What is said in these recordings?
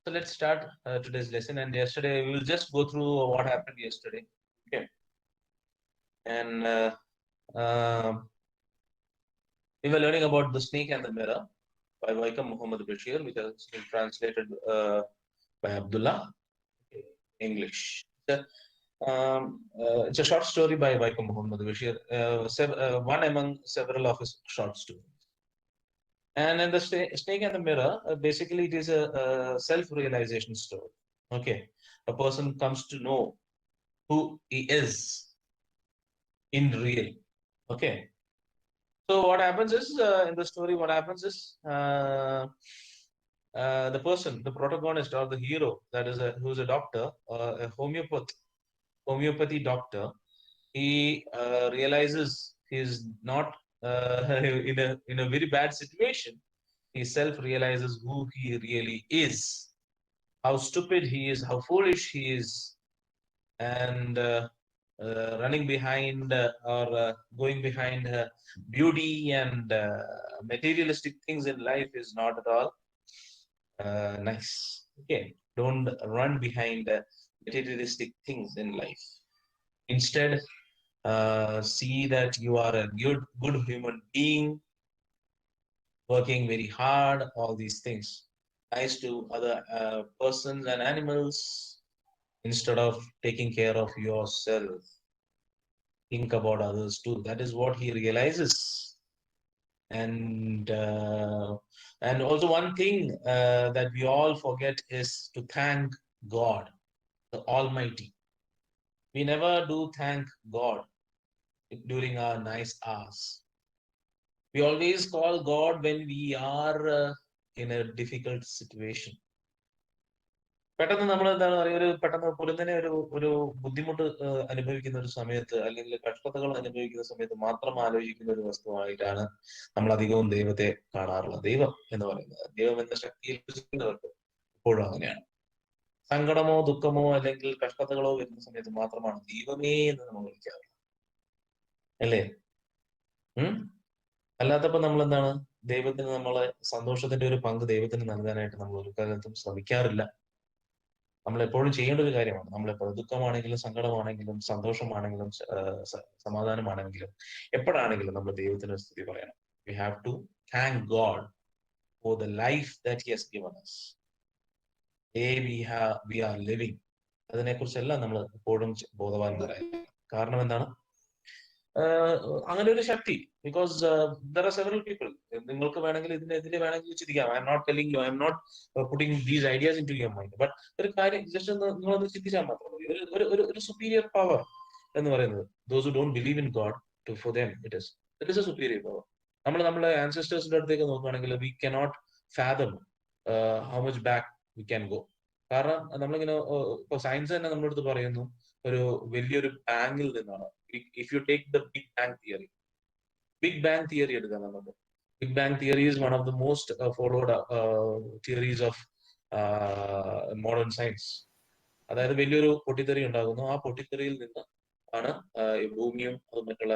So let's start today's lesson. And yesterday we will just go through what happened yesterday. Okay. And we were learning about the snake and the mirror by VAIKKOM Muhammad Bashir, which has been translated by Abdullah English. It's a short story by VAIKKOM Muhammad Bashir, one among several of his short stories. And in the snake and the mirror, basically it is a self-realization story. Okay, a person comes to know who he is in real. Okay, so what happens is in the story, what happens is the person, the protagonist or the hero, that is who's a doctor, a homeopathy doctor. He realizes he's not in a very bad situation. He self realizes who he really is, how stupid he is, how foolish he is, and running behind or going behind beauty and materialistic things in life is not at all nice. Okay, don't run behind materialistic things in life. Instead, see that you are a good human being, working very hard, all these things. Nice to other persons and animals instead of taking care of yourself. Think about others too. That is what he realizes. And and also one thing that we all forget is to thank God, the Almighty. We never do thank God during our nice hours. We always call God when we are in a difficult situation. പെട്ടെന്ന് നമ്മൾ എന്താണ് പറയുക, ഒരു പെട്ടെന്ന് പൊടുന്നനെ ഒരു ബുദ്ധിമുട്ട് അനുഭവിക്കുന്ന ഒരു സമയത്ത് അല്ലെങ്കിൽ കഷ്ടതകൾ അനുഭവിക്കുന്ന സമയത്ത് മാത്രം ആലോചിക്കുന്ന ഒരു വസ്തുവായിട്ടാണ് നമ്മൾ അധികവും ദൈവത്തെ കാണാറുള്ളത്. ദൈവം എന്ന് പറയുന്നത്, ദൈവം എന്ന ശക്തിയിൽ വിശ്വസിക്കുന്നവർക്ക് എപ്പോഴും അങ്ങനെയാണ്. സങ്കടമോ ദുഃഖമോ അല്ലെങ്കിൽ കഷ്ടതകളോ വരുന്ന സമയത്ത് മാത്രമാണ് ദൈവമേ എന്ന് നമ്മൾ വിളിക്കാറുള്ളത്, അല്ലേ? അല്ലാത്തപ്പോ നമ്മൾ എന്താണ്, ദൈവത്തിന് നമ്മളെ സന്തോഷത്തിന്റെ ഒരു പങ്ക് ദൈവത്തിന് നൽകാനായിട്ട് നമ്മൾ ഒരു കാലത്തും ശ്രമിക്കാറില്ല. നമ്മൾ എപ്പോഴും ചെയ്യേണ്ട ഒരു കാര്യമാണ്. നമ്മളെപ്പോഴും ദുഃഖമാണെങ്കിലും സങ്കടമാണെങ്കിലും സന്തോഷമാണെങ്കിലും സമാധാനമാണെങ്കിലും എപ്പോഴാണെങ്കിലും നമ്മൾ ദൈവത്തിന് സ്തുതി പറയണം. We have to thank God for the life that he has given us. We are living. അതിനെക്കുറിച്ചെല്ലാം നമ്മൾ എപ്പോഴും ബോധവാന്മാരായിരിക്കും. കാരണം എന്താണ്, അങ്ങനെ ഒരു ശക്തി. Because there are several people. നിങ്ങൾക്ക് വേണമെങ്കിൽ ഇതിനെതിരെ വേണമെങ്കിൽ ചിന്തിക്കാം. I am not telling you, I am not putting these ideas into your mind. But ഒരു കാര്യം ജസ്റ്റ് നിങ്ങളൊന്ന് ചിന്തിച്ചാൽ മാത്രം മതി. ഒരു സുപ്പീരിയർ പവർ എന്ന് പറയുന്നത്, those who don't believe in God, for them it is a superior power. നമ്മുടെ ആൻസെസ്റ്റേഴ്സിന്റെ അടുത്തേക്ക് നോക്കുകയാണെങ്കിൽ we cannot fathom how much back we can go. കാരണം നമ്മളിങ്ങനെ ഇപ്പൊ സയൻസ് തന്നെ നമ്മുടെ അടുത്ത് പറയുന്നു ഒരു വലിയൊരു ബാങ്ങിൽ നിന്നാണ്. If you take the big bang theory എടുക്കാം നമുക്ക്. Big bang theory is one of the most followed theories of modern science. അതായത് വലിയൊരു പൊട്ടിത്തെറി ഉണ്ടാകുന്നു. ആ പൊട്ടിത്തെറിയിൽ നിന്ന് ആണ് ഈ ഭൂമിയും അത് മറ്റുള്ള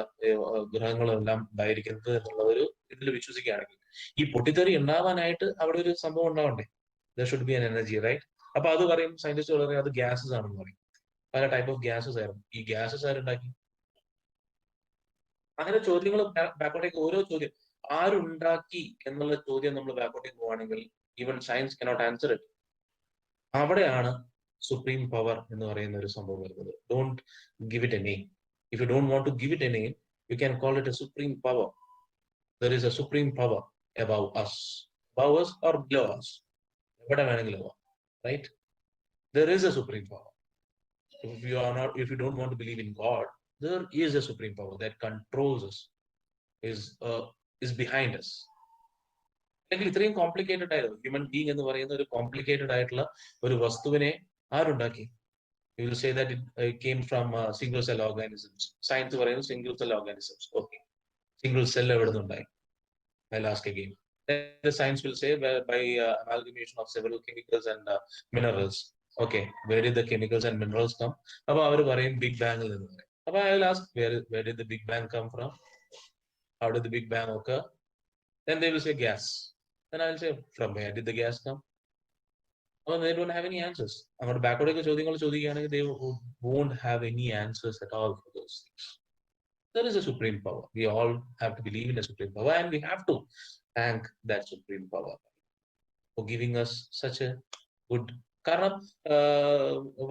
ഗ്രഹങ്ങളും എല്ലാം ഉണ്ടായിരിക്കുന്നത് എന്നുള്ള ഒരു ഇതിൽ വിശ്വസിക്കുകയാണെങ്കിൽ, ഈ പൊട്ടിത്തെറി ഉണ്ടാവാനായിട്ട് അവിടെ ഒരു സംഭവം ഉണ്ടാവണ്ടേ? There should be an energy, right? അപ്പൊ അത് പറയും, സയന്റിസ്റ്റുകൾ പറയും അത് ഗ്യാസസ് ആണെന്ന് പറയും. പല ടൈപ്പ് ഓഫ് ഗ്യാസസ് ആയിരുന്നു. ഈ ഗ്യാസസ് ആരുണ്ടാക്കി? അങ്ങനെ ചോദ്യങ്ങൾ ബാക്കോട്ടേക്ക്, ഓരോ ചോദ്യം ആരുണ്ടാക്കി എന്നുള്ള ചോദ്യം നമ്മൾ ബാക്കോട്ടേക്ക് പോവുകയാണെങ്കിൽ even science cannot answer it. അവിടെയാണ് സുപ്രീം പവർ എന്ന് പറയുന്ന ഒരു സംഭവം വരുന്നത്. Don't give it a name. If you don't want to give it a name, you can call it a supreme power. There is a supreme power above us, or below us, എവിടെ വേണമെങ്കിലും ആവാം, right? There is a supreme power. If you don't want to believe in God, there is a supreme power that controls us, is behind us. അല്ലെങ്കിൽ ഇത്രയും complicated ആയിരുന്നു human being എന്ന് പറയുന്ന ഒരു complicated ആയിട്ടുള്ള ഒരു വസ്തുവിനെ ആരുണ്ടാക്കി? You will say that it came from single cell organisms. Science പറയുന്നത് single cell organisms. Okay, single cell എവിടെ നിന്നുണ്ടായി? I'll ask again. The science will say by amalgamation of several chemicals and minerals. Okay, where did the chemicals and minerals come? അപ്പോൾ അവർ പറയും big ബാങ്ങിൽ നിന്ന് പറയും. അപ്പോൾ I will ask, where did the big bang come from? How did the big bang occur? Then they will say gas. Then I will say, from where did the gas come? Or they don't have any answers. അങ്ങോട്ട് ബാക്കോടൊക്കെ ചോദ്യങ്ങൾ ചോദിക്കുകയാണെങ്കിൽ they won't have any answers at all for those things. There is a supreme power. We all have to believe in a supreme power, and we have to thank that supreme power for giving us such a good. കാരണം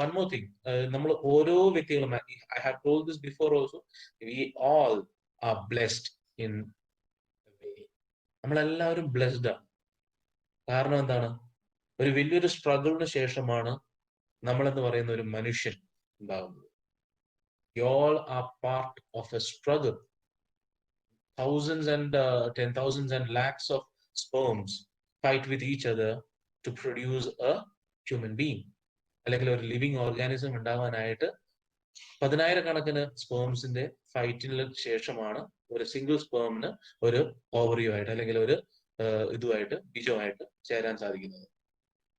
one more thing, നമ്മൾ ഓരോ വ്യക്തികളും, I have told this before also, we all are blessed in a way. നമ്മളെല്ലാവരും blessed ആണ്. കാരണം എന്താണ്? ഒരു വലിയൊരു സ്ട്രഗിളിന് ശേഷമാണ് നമ്മളെന്ന് പറയുന്ന ഒരു മനുഷ്യൻ ഉണ്ടാകുന്നത്. We all are part of a struggle. Thousands and 10,000s and lakhs of sperms fight with each other to produce a human being. അല്ലെങ്കിൽ ഒരു ലിവിങ് ഓർഗാനിസം ഉണ്ടാവാനായിട്ട് പതിനായിരക്കണക്കിന് സ്പേംസിന്റെ ഫൈറ്റിന് ശേഷമാണ് ഒരു സിംഗിൾ സ്പേമിന് ഒരു ഓവറിയുമായിട്ട് അല്ലെങ്കിൽ ഒരു ഇതുമായിട്ട് ബീജമായിട്ട് ചേരാൻ സാധിക്കുന്നത്.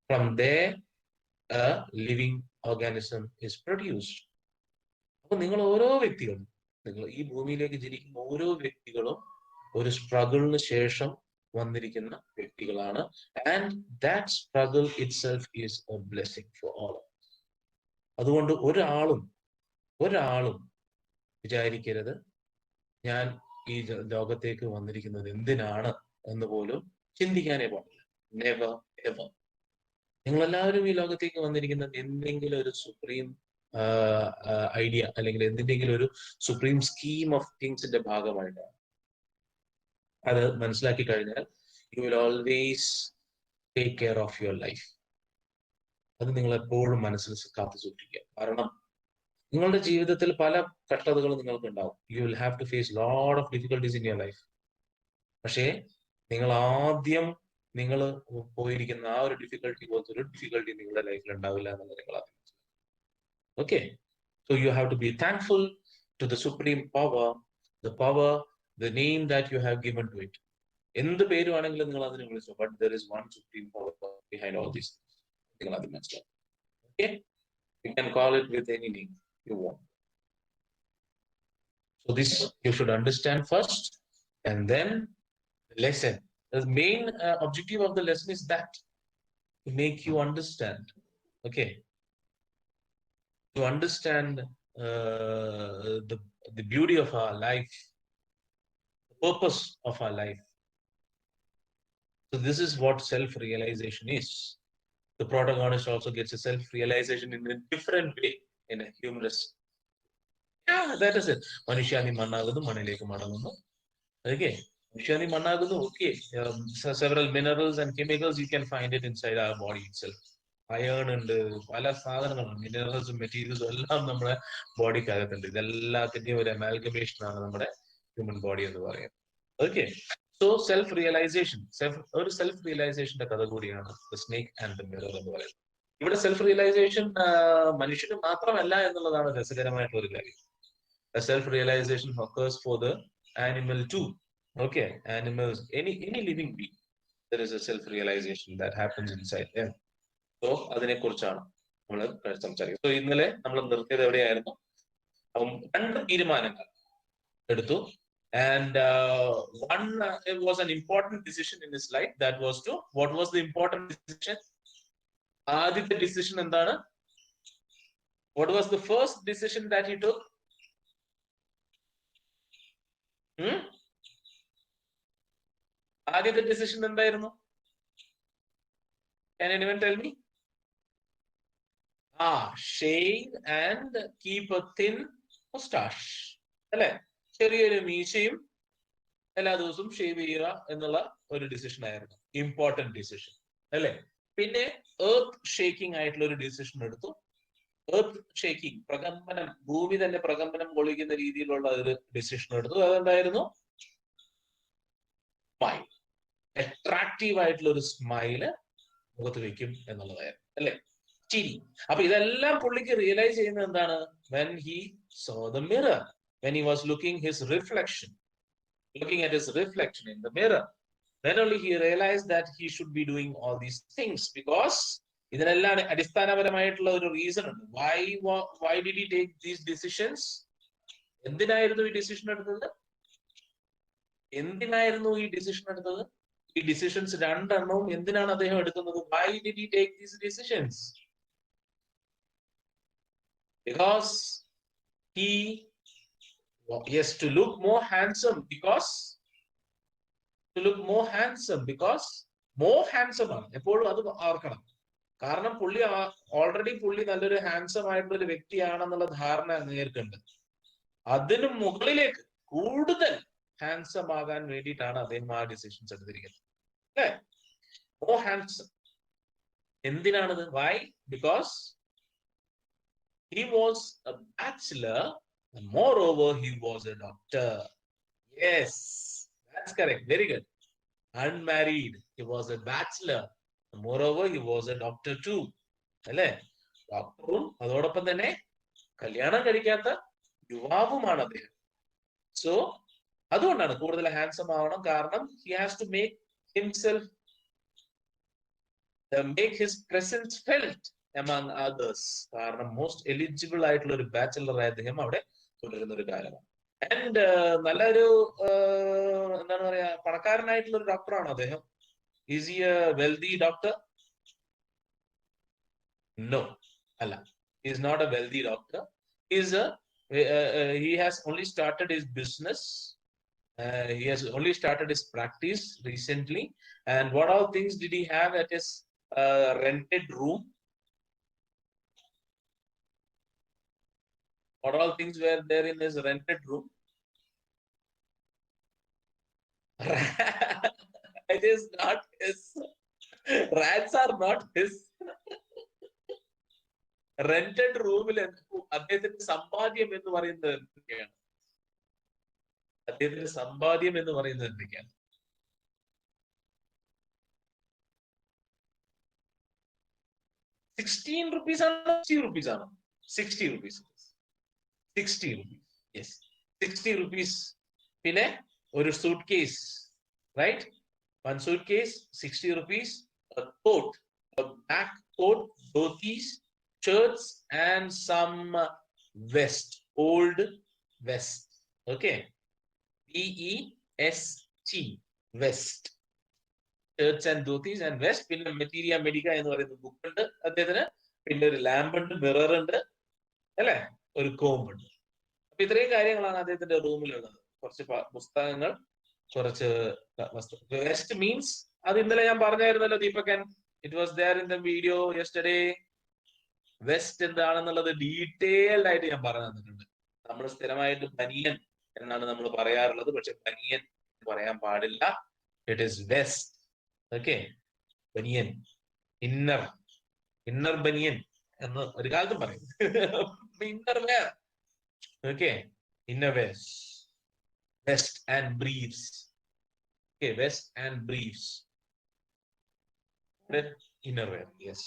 From there a living organism is produced. അപ്പൊ നിങ്ങൾ ഓരോ വ്യക്തികളും, നിങ്ങൾ ഈ ഭൂമിയിലേക്ക് ജനിക്കുന്ന ഓരോ വ്യക്തികളും ഒരു സ്ട്രഗിളിന് ശേഷം വന്നിരിക്കുന്ന വ്യക്തികളാണ്. And that struggle itself is A blessing for all. അതുകൊണ്ട് ഒരാളും വിചാരിക്കരുത് ഞാൻ ഈ ലോകത്തേക്ക് വന്നിരിക്കുന്നത് എന്തിനാണ് എന്ന് പോലും ചിന്തിക്കാനേ പാടില്ല. Never ever. നിങ്ങളെല്ലാവരും ഈ ലോകത്തേക്ക് വന്നിരിക്കുന്നത് എന്തെങ്കിലും ഒരു സുപ്രീം ഐഡിയ അല്ലെങ്കിൽ എന്തിൻ്റെങ്കിലും ഒരു സുപ്രീം സ്കീം ഓഫ് തിങ്സിന്റെ ഭാഗമായിട്ടാണ്. അത് മനസ്സിലാക്കി കഴിഞ്ഞാൽ you will always take care of your life. അത് നിങ്ങൾ എപ്പോഴും മനസ്സിൽ കാത്തു സൂക്ഷിക്കുക. കാരണം നിങ്ങളുടെ ജീവിതത്തിൽ പല കഷ്ടതകളും നിങ്ങൾക്ക് ഉണ്ടാവും. You will have to face lot of difficulties in your life. പക്ഷേ നിങ്ങൾ ആദ്യം നിങ്ങൾ പോയിരിക്കുന്ന ആ ഒരു ഡിഫിക്കൽട്ടി പോലത്തെ ഒരു ഡിഫിക്കൽട്ടി നിങ്ങളുടെ ലൈഫിൽ ഉണ്ടാവില്ല എന്നുള്ളത് നിങ്ങൾ ആദ്യം. Okay, so you have to be thankful to the supreme power, the name that you have given to it. എന്ത് പേരുവാണെങ്കിലും നിങ്ങൾ അതിനെ വിളിച്ചു, but there is one supreme power behind all these things. നിങ്ങൾ അത് മനസ്സിലാക്കും. Okay, you can call it with any name you want. So this you should understand first, and then the lesson. The main objective of the lesson is that to make you understand. Okay. To understand the beauty of our life, the purpose of our life. So this is what self-realization is. The protagonist also gets a self-realization in a different way, in a humorous. Yeah, that is it. Manushani mannagunu manilekku madangunu. Okay. Manushani mannagunu. Okay. Several minerals and chemicals you can find it inside our body itself. Iron ഉണ്ട്, പല സാധനങ്ങളുണ്ട്, മിനറൽസും മെറ്റീരിയൽസും എല്ലാം നമ്മുടെ ബോഡിക്കകത്തുണ്ട്. ഇതെല്ലാത്തിന്റെയും ഒരു amalgamation ആണ് നമ്മുടെ human body എന്ന് പറയുന്നത്. ഓക്കെ, സോ സെൽഫ് റിയലൈസേഷന്റെ കഥ കൂടിയാണ് the snake and the mirror എന്ന് പറയുന്നത്. ഇവിടെ സെൽഫ് റിയലൈസേഷൻ മനുഷ്യന് മാത്രമല്ല എന്നുള്ളതാണ് രസകരമായിട്ടുള്ള ഒരു കാര്യം. Self realisation occurs for the animal too. Okay, animals, any living being, there is a self realization that happens inside them. So അതിനെക്കുറിച്ചാണ് നമ്മൾ സംസാരിക്കുന്നത്. സോ ഇന്നലെ നമ്മൾ നിർത്തിയത് എവിടെയായിരുന്നു? 2 തീരുമാനങ്ങൾ എടുത്തു. And one was an important decision in his life. That was to, what was the important decision? ആദ്യത്തെ decision എന്താണ്? What was the first decision that he took? ആദ്യത്തെ decision എന്തായിരുന്നു? Can anyone tell me? Shave and keep a thin mustache. അല്ലെ? ചെറിയൊരു മീശയും എല്ലാ ദിവസവും shave ചെയ്യുക എന്നുള്ള ഒരു ഡിസിഷൻ ആയിരുന്നു. ഇമ്പോർട്ടന്റ് ഡിസിഷൻ അല്ലെ? പിന്നെ എർത്ത് ഷേക്കിംഗ് ആയിട്ടുള്ള ഒരു ഡിസിഷൻ എടുത്തു. എർത്ത് ഷേക്കിംഗ്, പ്രകമ്പനം, ഭൂമി തന്നെ പ്രകമ്പനം കൊള്ളിക്കുന്ന രീതിയിലുള്ള ഒരു ഡിസിഷൻ എടുത്തു. അതെന്തായിരുന്നു? സ്മൈൽ, അട്രാക്റ്റീവ് ആയിട്ടുള്ള ഒരു സ്മൈല് മുഖത്ത് വെക്കും എന്നുള്ളതായിരുന്നു അല്ലെ? ചിരി. അപ്പൊ ഇതെല്ലാം പുള്ളിക്ക് റിയലൈസ് ചെയ്യുന്നത് എന്താണ്? when he saw the mirror, when he was looking at his reflection in the mirror, then only he realized that he should be doing all these things, because ഇതിനെല്ലാം അടിസ്ഥാനപരമായിട്ടുള്ള ഒരു റീസൺ ഉണ്ട്. why did he take these decisions? എന്തിനായിരുന്നു ഈ decision എടുത്തത്? ഈ decisions രണ്ടെണ്ണവും എന്തിനാണ് അദ്ദേഹം എടുക്കുന്നത്? Why did he take these decisions? Because he yes, to look more handsome, because more handsome ആണ് എപ്പോഴും അത് ഓർക്കണം. കാരണം പുള്ളി ഓൾറെഡി പുള്ളി നല്ലൊരു ഹാൻസം ആയിട്ടുള്ള ഒരു വ്യക്തിയാണെന്നുള്ള ധാരണ നേർക്കുണ്ട്. അതിനു മുകളിലേക്ക് കൂടുതൽ ഹാൻസം ആകാൻ വേണ്ടിയിട്ടാണ് അദ്ദേഹം ആ ഡിസിഷൻസ് എടുത്തിരിക്കുന്നത്. അല്ലേ? More handsome. എന്തിനാണത്? Why? Because he was a bachelor and moreover he was a doctor. Yes, that's correct. Very good. Unmarried, he was a bachelor. Moreover, he was a doctor too. അല്ലേ? ഡോക്ടറും അതോടൊപ്പം തന്നെ കല്യാണം കഴിക്കാത്ത യുവാവുമാണ് അദ്ദേഹം. സോ അതുകൊണ്ടാണ് കൂടുതൽ ഹാൻസം ആവണം. കാരണം he has to make himself make his presence felt among others. കാരണം മോസ്റ്റ് എലിജിബിൾ ആയിട്ടുള്ള ഒരു ബാച്ചലർ ആയ അദ്ദേഹം അവിടെ തുടരുന്ന ഒരു കാലമാണ്. ആൻഡ് നല്ലൊരു എന്താണ് പറയാ, പണക്കാരനായിട്ടുള്ള ഒരു ഡോക്ടറാണ് അദ്ദേഹം. Is he a wealthy doctor? No, അല്ല. He is not a wealthy doctor. He has only started his business. He has only started his practice recently. And what all things did he have at his rented room? What all things were there in his rented room? It is not his. Rats are not his. Rented റൂമിൽ അദ്ദേഹത്തിന്റെ സമ്പാദ്യം എന്ന് പറയുന്നത് എന്തൊക്കെയാണ്? അദ്ദേഹത്തിന്റെ സമ്പാദ്യം എന്ന് പറയുന്നത് എന്തൊക്കെയാണ്? 16 rupees ആണോ 60 rupees ആണോ? 60 rupees. 60 rupees. Yes. 60 rupees. പിന്നെ ഒരു suitcase, right? One suitcase, 60 rupees. A coat, a black coat, dhotis, shirts, and some vest, old vest. Okay. VEST, vest. Shirts and dhotis and vest. പിന്നെ മെറ്റീരിയ മെഡിക്ക എന്ന് പറയുന്ന book ഉണ്ട് അദ്ദേഹത്തിന്. പിന്നെ ഒരു lamp ഉണ്ട്, മിറർ ഉണ്ട്, അല്ലെ? ഒരു കോമ്പ് ഉണ്ട്. അപ്പൊ ഇത്രയും കാര്യങ്ങളാണ് അദ്ദേഹത്തിന്റെ റൂമിലുള്ളത്. കുറച്ച് പുസ്തകങ്ങൾ, കുറച്ച് വസ്തു. വെസ്റ്റ് മീൻസ്, അത് ഇന്നലെ ഞാൻ പറഞ്ഞായിരുന്നല്ലോ Deepakan. It was there in the video yesterday. Vest എന്താണെന്നുള്ളത് ഡീറ്റെയിൽഡ് ആയിട്ട് ഞാൻ പറഞ്ഞു തന്നിട്ടുണ്ട്. നമ്മൾ സ്ഥിരമായിട്ട് ബനിയൻ എന്നാണ് നമ്മൾ പറയാറുള്ളത്, പക്ഷെ ബനിയൻ പറയാൻ പാടില്ല. It is vest. Okay, banian, inner banian എന്ന് ഒരു കാലത്തും പറയും. Inner wear. Okay, inner wear. Vest and briefs. Okay, vest and briefs. Innerwear, yes.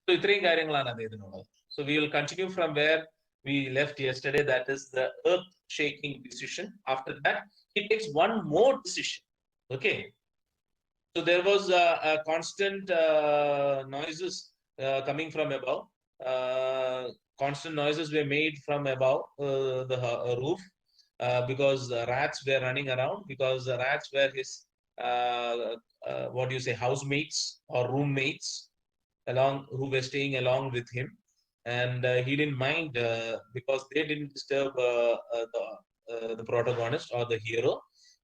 So ഇത്രയും കാര്യങ്ങളാണ് അദ്ദേഹത്തിനുള്ളത്. So we will continue from where we left yesterday. That is the earth-shaking decision. After that, he takes one more decision. Okay. So there was a constant noises coming from above. Constant noises were made from above the roof. Because rats were running around, because the rats were his what do you say, housemates or roommates who were staying along with him, and he didn't mind because they didn't disturb the protagonist or the hero.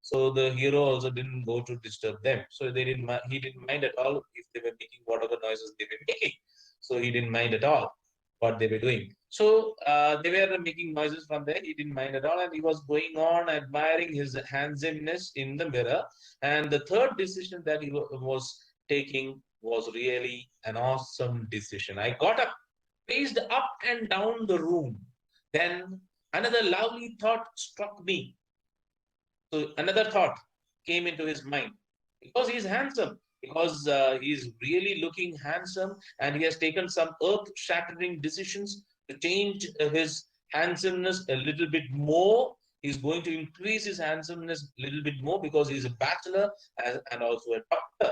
So the hero also didn't go to disturb them. So he didn't mind at all if they were making whatever noises they were making. So he didn't mind at all what they were doing. So they were making noises from there. He didn't mind at all, and he was going on admiring his handsomeness in the mirror. And the third decision that he was taking was really an awesome decision. I got up, paced up and down the room. Then another lovely thought struck me. So another thought came into his mind. Because he's handsome, because he's really looking handsome, and he has taken some earth-shattering decisions to change his handsomeness a little bit more. He's going to increase his handsomeness a little bit more because he's a bachelor and also a doctor.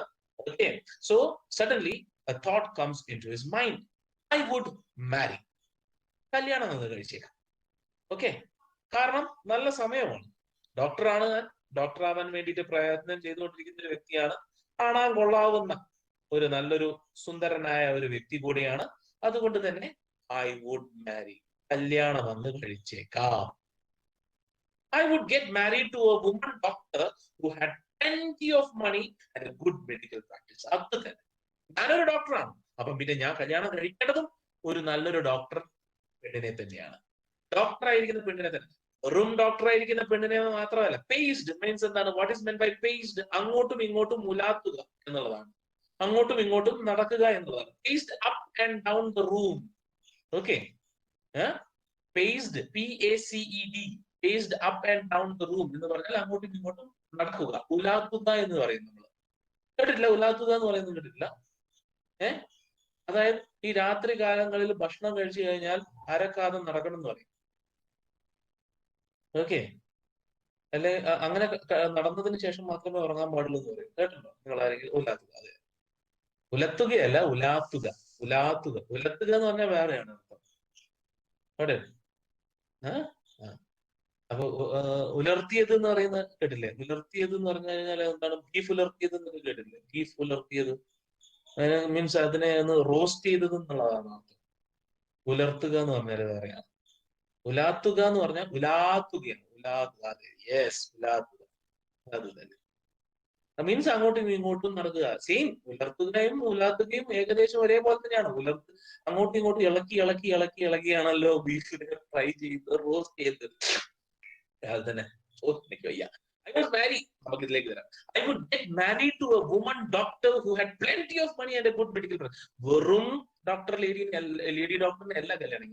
Okay, so suddenly a thought comes into his mind. I would marry. കല്യാണം കഴിച്ചേക്കാം. Okay, കാരണം നല്ല സമയമാണ്. ഡോക്ടറാണ് ഞാൻ, doctor ആവാൻ വേണ്ടിയിട്ട് പ്രയത്നം ചെയ്തുകൊണ്ടിരിക്കുന്ന ഒരു വ്യക്തിയാണ്. കാണാൻ കൊള്ളാവുന്ന ഒരു നല്ലൊരു സുന്ദരനായ ഒരു വ്യക്തി കൂടിയാണ്. അതുകൊണ്ട് തന്നെ ഐ വുഡ് മാരി, കല്യാണം വന്ന് കഴിച്ചേക്കാം. I would get married to a woman doctor who had plenty of money and a good medical practice. അത് തന്നെ, ഞാനൊരു ഡോക്ടറാണ്, അപ്പം പിന്നെ ഞാൻ കല്യാണം കഴിക്കേണ്ടതും ഒരു നല്ലൊരു ഡോക്ടർ പെണ്ണിനെ തന്നെയാണ്. ഡോക്ടർ ആയിരിക്കുന്ന പെണ്ണിനെ തന്നെ. വെറും ഡോക്ടർ ആയിരിക്കുന്ന പെണ്ണിനെ മാത്രമല്ല. പേസ്ഡ് മീൻസ് എന്താണ്? What is meant by paced? അങ്ങോട്ടും ഇങ്ങോട്ടും ഉലാത്തുക എന്നുള്ളതാണ്. അങ്ങോട്ടും ഇങ്ങോട്ടും നടക്കുക എന്നുള്ളതാണ്. Paced up and down the room. Okay, paced, PACED, paced up and down the room എന്ന് പറഞ്ഞാൽ അങ്ങോട്ടും ഇങ്ങോട്ടും നടക്കുക. ഉലാത്തുക എന്ന് പറയും നമ്മൾ. കേട്ടിട്ടില്ല? ഉലാത്തുക എന്ന് പറയുന്നത് കേട്ടിട്ടില്ല? അതായത് ഈ രാത്രി കാലങ്ങളിൽ ഭക്ഷണം കഴിച്ചു കഴിഞ്ഞാൽ അരക്കാതം നടക്കണം എന്ന് പറയും. ഓക്കെ, അല്ലെ? അങ്ങനെ നടന്നതിന് ശേഷം മാത്രമേ ഉറങ്ങാൻ പാടുള്ളൂ എന്ന് പറയും. കേട്ടിട്ടുണ്ടോ നിങ്ങൾ ആരെങ്കിലും? ഉലാത്തുക. അതെ, ഉലത്തുകയല്ല, ഉലാത്തുക. ഉലാത്തുക, ഉലത്തുക എന്ന് പറഞ്ഞാൽ വേറെയാണ് അർത്ഥം. അവിടെ അപ്പൊ ഉലർത്തിയത് എന്ന് പറയുന്നത് കേട്ടില്ലേ? ഉലർത്തിയത് എന്ന് പറഞ്ഞു കഴിഞ്ഞാൽ എന്താണ്? ബീഫ് ഉലർത്തിയത് എന്നൊക്കെ കേട്ടില്ലേ? ബീഫ് ഉലർത്തിയത് മീൻസ് അതിനെ ഒന്ന് റോസ്റ്റ് ചെയ്തത് എന്നുള്ളതാണ് അർത്ഥം. ഉലർത്തുക എന്ന് പറഞ്ഞാൽ വേറെയാണ്. ഉലാത്തുക എന്ന് പറഞ്ഞാൽ ഉലാത്തുകയാണ്. ഉലാത്തുക, അതെ, യെസ്, ഉലാത്തുക, അത് തന്നെ. മീൻസ് അങ്ങോട്ടും ഇങ്ങോട്ടും നടക്കുക. സെയിം, ഉലർത്തുകയും ഉലാത്തുകയും ഏകദേശം ഒരേപോലെ തന്നെയാണ്. അങ്ങോട്ടും ഇങ്ങോട്ടും ഇളക്കി ഇളക്കി ഇളക്കി ഇളക്കിയാണല്ലോ ബീഫിനെ ഫ്രൈ ചെയ്ത് റോസ്റ്റ് ചെയ്ത്. അത് തന്നെ. എനിക്ക് വയ്യ. I was married. നമുക്ക് ഇതിലേക്ക് വരാം. I would get married to a woman doctor who had plenty of money and a good medical practice. വെറും ഡോക്ടർ, ലേഡി ഡോക്ടറിനെ അല്ല കല്യാണം.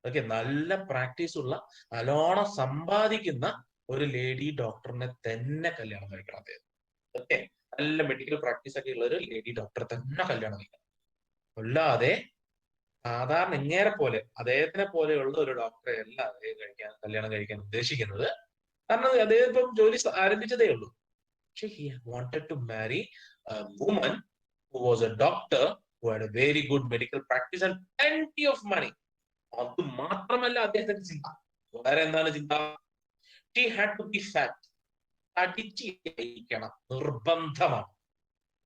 ഓക്കെ, നല്ല പ്രാക്ടീസ് ഉള്ള, നല്ലോണം സമ്പാദിക്കുന്ന ഒരു ലേഡി ഡോക്ടറിനെ തന്നെ കല്യാണം കഴിക്കണം അദ്ദേഹം. ഓക്കെ, നല്ല മെഡിക്കൽ പ്രാക്ടീസ് ഒക്കെ ഉള്ള ഒരു ലേഡി ഡോക്ടറെ തന്നെ കല്യാണം കഴിക്കണം. അല്ലാതെ സാധാരണ ഇങ്ങേരെ പോലെ, അദ്ദേഹത്തിനെ പോലെയുള്ള ഒരു ഡോക്ടറെ അല്ല അദ്ദേഹം കല്യാണം കഴിക്കാൻ ഉദ്ദേശിക്കുന്നത്. കാരണം അദ്ദേഹം ഇപ്പം ജോലി ആരംഭിച്ചതേ ഉള്ളൂ. പക്ഷെ he wanted to marry a woman who was a doctor who had a very good medical practice and plenty of money. അത് മാത്രമല്ല അദ്ദേഹത്തിന്റെ ചിന്ത. വേറെ എന്താണ് ചിന്ത? She had to be fat. തടിച്ചിരിക്കണം, നിർബന്ധമാണ്.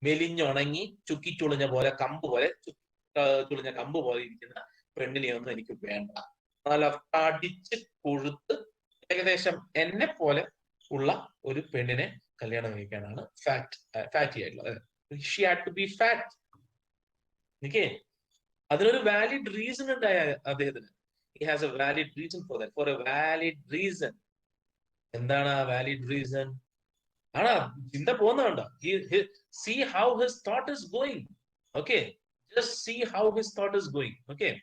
മെലിഞ്ഞുണങ്ങി ചുക്കിച്ചുളിഞ്ഞ പോലെ, കമ്പ് പോലെ, ചുളിഞ്ഞ കമ്പ് പോലെ ഇരിക്കുന്ന പെണ്ണിനെയൊന്നും എനിക്ക് വേണ്ട. നല്ല തടിച്ച് കൊഴുത്ത് ഏകദേശം എന്നെ പോലെ ഉള്ള ഒരു പെണ്ണിനെ കല്യാണം കഴിക്കാനാണ് ഫാറ്റി ആയിട്ടുള്ളത്. She had to be fat. Okay, അതിനൊരു വാലിഡ് റീസൺ ഉണ്ടായ അദ്ദേഹത്തിന്. He has a valid reason for that. For a valid reason. എന്താണ് ആ വാലിഡ് റീസൺ? ആണോ ചിന്ത പോകുന്നുണ്ടോ? See how his thought is going. Okay, just see how his thought is going. Okay,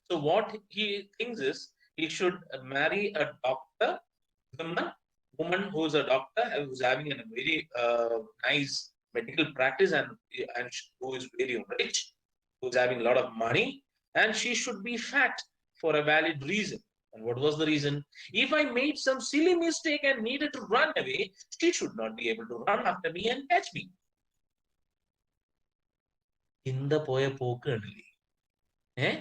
so what he thinks is he should marry a doctor, woman who is a doctor, who's having a very nice medical practice, and who is very rich, who's having a lot of money, and she should be fat for a valid reason. And what was the reason? If I made some silly mistake and needed to run away, she should not be able to run after me and catch me. ചിന്ത പോയ പോക്ക് കണ്ടില്ലേ?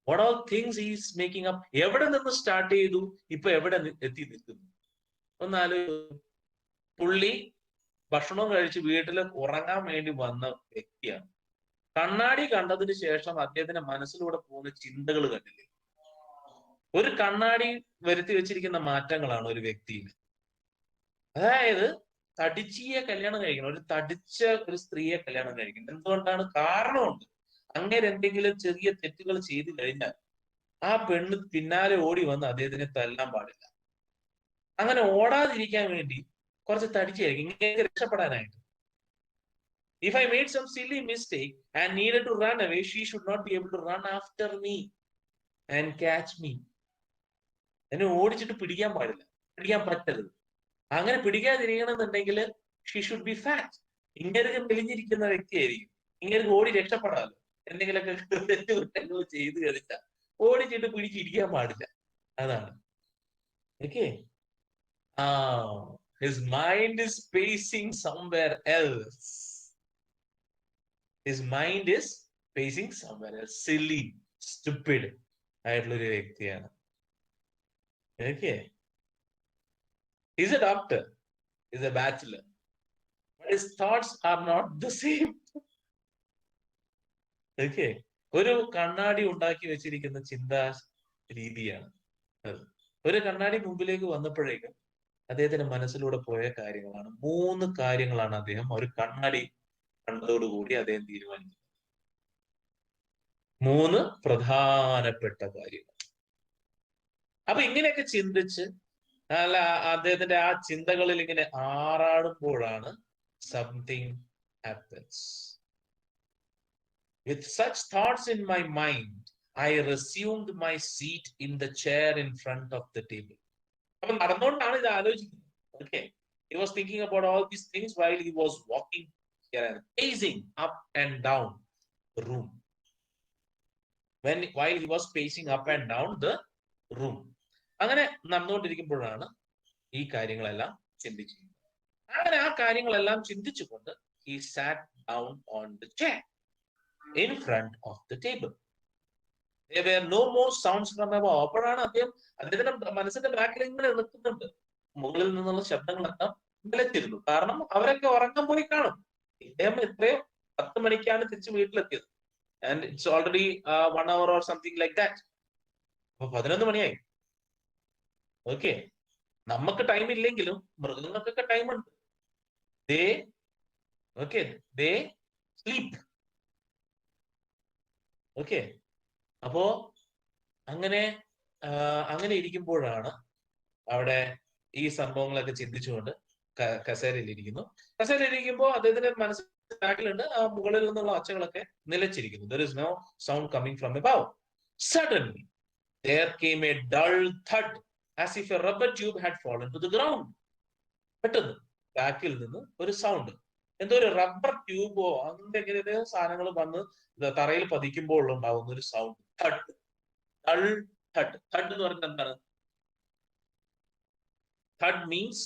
What all things he is making up. എവിടെ നിന്ന് start ചെയ്തു, ഇപ്പൊ എവിടെ എത്തി നിൽക്കുന്നു? പുള്ളി ഭക്ഷണം കഴിച്ച് വീട്ടിൽ ഉറങ്ങാൻ വേണ്ടി വന്ന വ്യക്തിയാണ്. കണ്ണാടി കണ്ടതിന് ശേഷം അദ്ദേഹത്തിന്റെ മനസ്സിലൂടെ പോകുന്ന ചിന്തകൾ കണ്ടില്ലേ? ഒരു കണ്ണാടി വരുത്തി വെച്ചിരിക്കുന്ന മാറ്റങ്ങളാണ് ഒരു വ്യക്തിയിൽ. അതായത് തടിച്ചിയെ കല്യാണം കഴിക്കണം, ഒരു തടിച്ച ഒരു സ്ത്രീയെ കല്യാണം കഴിക്കണം. എന്തുകൊണ്ടാണ്? കാരണമുണ്ട്. അങ്ങനെ എന്തെങ്കിലും ചെറിയ തെറ്റുകൾ ചെയ്തു കഴിഞ്ഞാൽ ആ പെണ്ണ് പിന്നാലെ ഓടി വന്ന് അദ്ദേഹത്തിനെ തല്ലാൻ പാടില്ല. അങ്ങനെ ഓടാതിരിക്കാൻ വേണ്ടി കുറച്ച് തടിച്ചായിരിക്കും ഇങ്ങനെ രക്ഷപ്പെടാനായിട്ട്. If I made some silly mistake and needed to run away, she should not be able to run after me and catch me. എന്നെ ഓടിച്ചിട്ട് പിടിക്കാൻ പാടില്ല, പിടിക്കാൻ പറ്റരുത്. അങ്ങനെ പിടിക്കാതിരിക്കണമെന്നുണ്ടെങ്കിൽ ഷീ ഷുഡ് ബി ഫാറ്റ്. ഇങ്ങനെ മെലിഞ്ഞിരിക്കുന്ന വ്യക്തിയായിരിക്കും. ഇങ്ങനെ ഓടി രക്ഷപ്പെടാമല്ലോ. എന്തെങ്കിലുമൊക്കെ തെറ്റുകുറ്റങ്ങൾ ചെയ്ത് കളിച്ചാൽ ഓടിച്ചിട്ട് പിടിച്ചിരിക്കാൻ പാടില്ല. അതാണ്. Okay, his mind is pacing somewhere else. His mind is pacing somewhere else. Silly, stupid ആയിട്ടുള്ളൊരു വ്യക്തിയാണ്. Okay, he's a doctor. is a bachelor. But his thoughts are not the same. Okay. ഒരു കണ്ണാടി ഉണ്ടാക്കി വെച്ചിരിക്കുന്ന ചിന്താ രീതിയാണ് അത്. ഒരു കണ്ണാടി മുമ്പിലേക്ക് വന്നപ്പോഴേക്കും അദ്ദേഹത്തിന്റെ മനസ്സിലൂടെ പോയ കാര്യങ്ങളാണ്. 3 കാര്യങ്ങളാണ് അദ്ദേഹം ഒരു കണ്ണാടി കണ്ടതോടുകൂടി അദ്ദേഹം തീരുമാനിക്കുന്നത്. 3 പ്രധാനപ്പെട്ട കാര്യങ്ങൾ. അപ്പൊ ഇങ്ങനെയൊക്കെ ചിന്തിച്ച് അല്ല അദ്ദേഹത്തിന്റെ ആ ചിന്തകളിൽ ഇങ്ങനെ ആറാടുമ്പോഴാണ് something happens. With such thoughts in my mind, I resumed my seat in the chair in front of the table. അപ്പൊ നടന്നുകൊണ്ടാണ് ഇത് ആലോചിക്കുന്നത്. Okay. He was thinking about all these things while he was walking here and pacing up and down the room. While he was pacing up and down the room. അങ്ങനെ നടന്നുകൊണ്ടിരിക്കുമ്പോഴാണ് ഈ കാര്യങ്ങളെല്ലാം ചിന്തിക്കുന്നത്. അങ്ങനെ ആ കാര്യങ്ങളെല്ലാം ചിന്തിച്ചുകൊണ്ട് he sat down on the chair in front of the table. There were no more sounds from above. അപ്പോഴാണ് അദ്ദേഹത്തിന്റെ മനസ്സിന്റെ ബാക്കിൽ ഇങ്ങനെ നിൽക്കുന്നുണ്ട്. മുകളിൽ നിന്നുള്ള ശബ്ദങ്ങളെല്ലാം നിലച്ചിരുന്നു. കാരണം അവരൊക്കെ ഉറങ്ങാൻ പോയി കാണും. ഇദ്ദേഹം എത്രയോ 10 മണിക്കാണ് തിരിച്ച് വീട്ടിലെത്തിയത്. And it's already 1 hour or something like that. അപ്പൊ 11 മണിയായി. ഓക്കെ. നമുക്ക് ടൈം ഇല്ലെങ്കിലും മൃഗങ്ങൾക്കൊക്കെ ടൈം ഉണ്ട്. They sleep. ഓക്കെ. അപ്പോ അങ്ങനെ ഇരിക്കുമ്പോഴാണ് അവിടെ ഈ സംഭവങ്ങളൊക്കെ ചിന്തിച്ചുകൊണ്ട് കസേരയിലിരിക്കുന്നു. കസേരയിലിരിക്കുമ്പോൾ അദ്ദേഹത്തിന്റെ മനസ്സിൽ ബാക്കിലുണ്ട് ആ മുകളിൽ നിന്നുള്ള ഒച്ചകളൊക്കെ നിലച്ചിരിക്കുന്നു. There is no sound coming from above. Suddenly there came a dull thud as if a rubber tube had fallen to the ground. പെട്ടെന്ന് ബാക്കിൽ നിന്ന് ഒരു സൗണ്ട്, എന്തോ ഒരു റബ്ബർ ട്യൂബോ അങ്ങനത്തെ എങ്ങനെയോ സാധനങ്ങൾ വന്ന് തറയിൽ പതിക്കുമ്പോൾ ഉണ്ടാവുന്ന ഒരു sound. thud. Dull thud. Thud എന്ന് പറഞ്ഞാൽ എന്താണ്? Thud means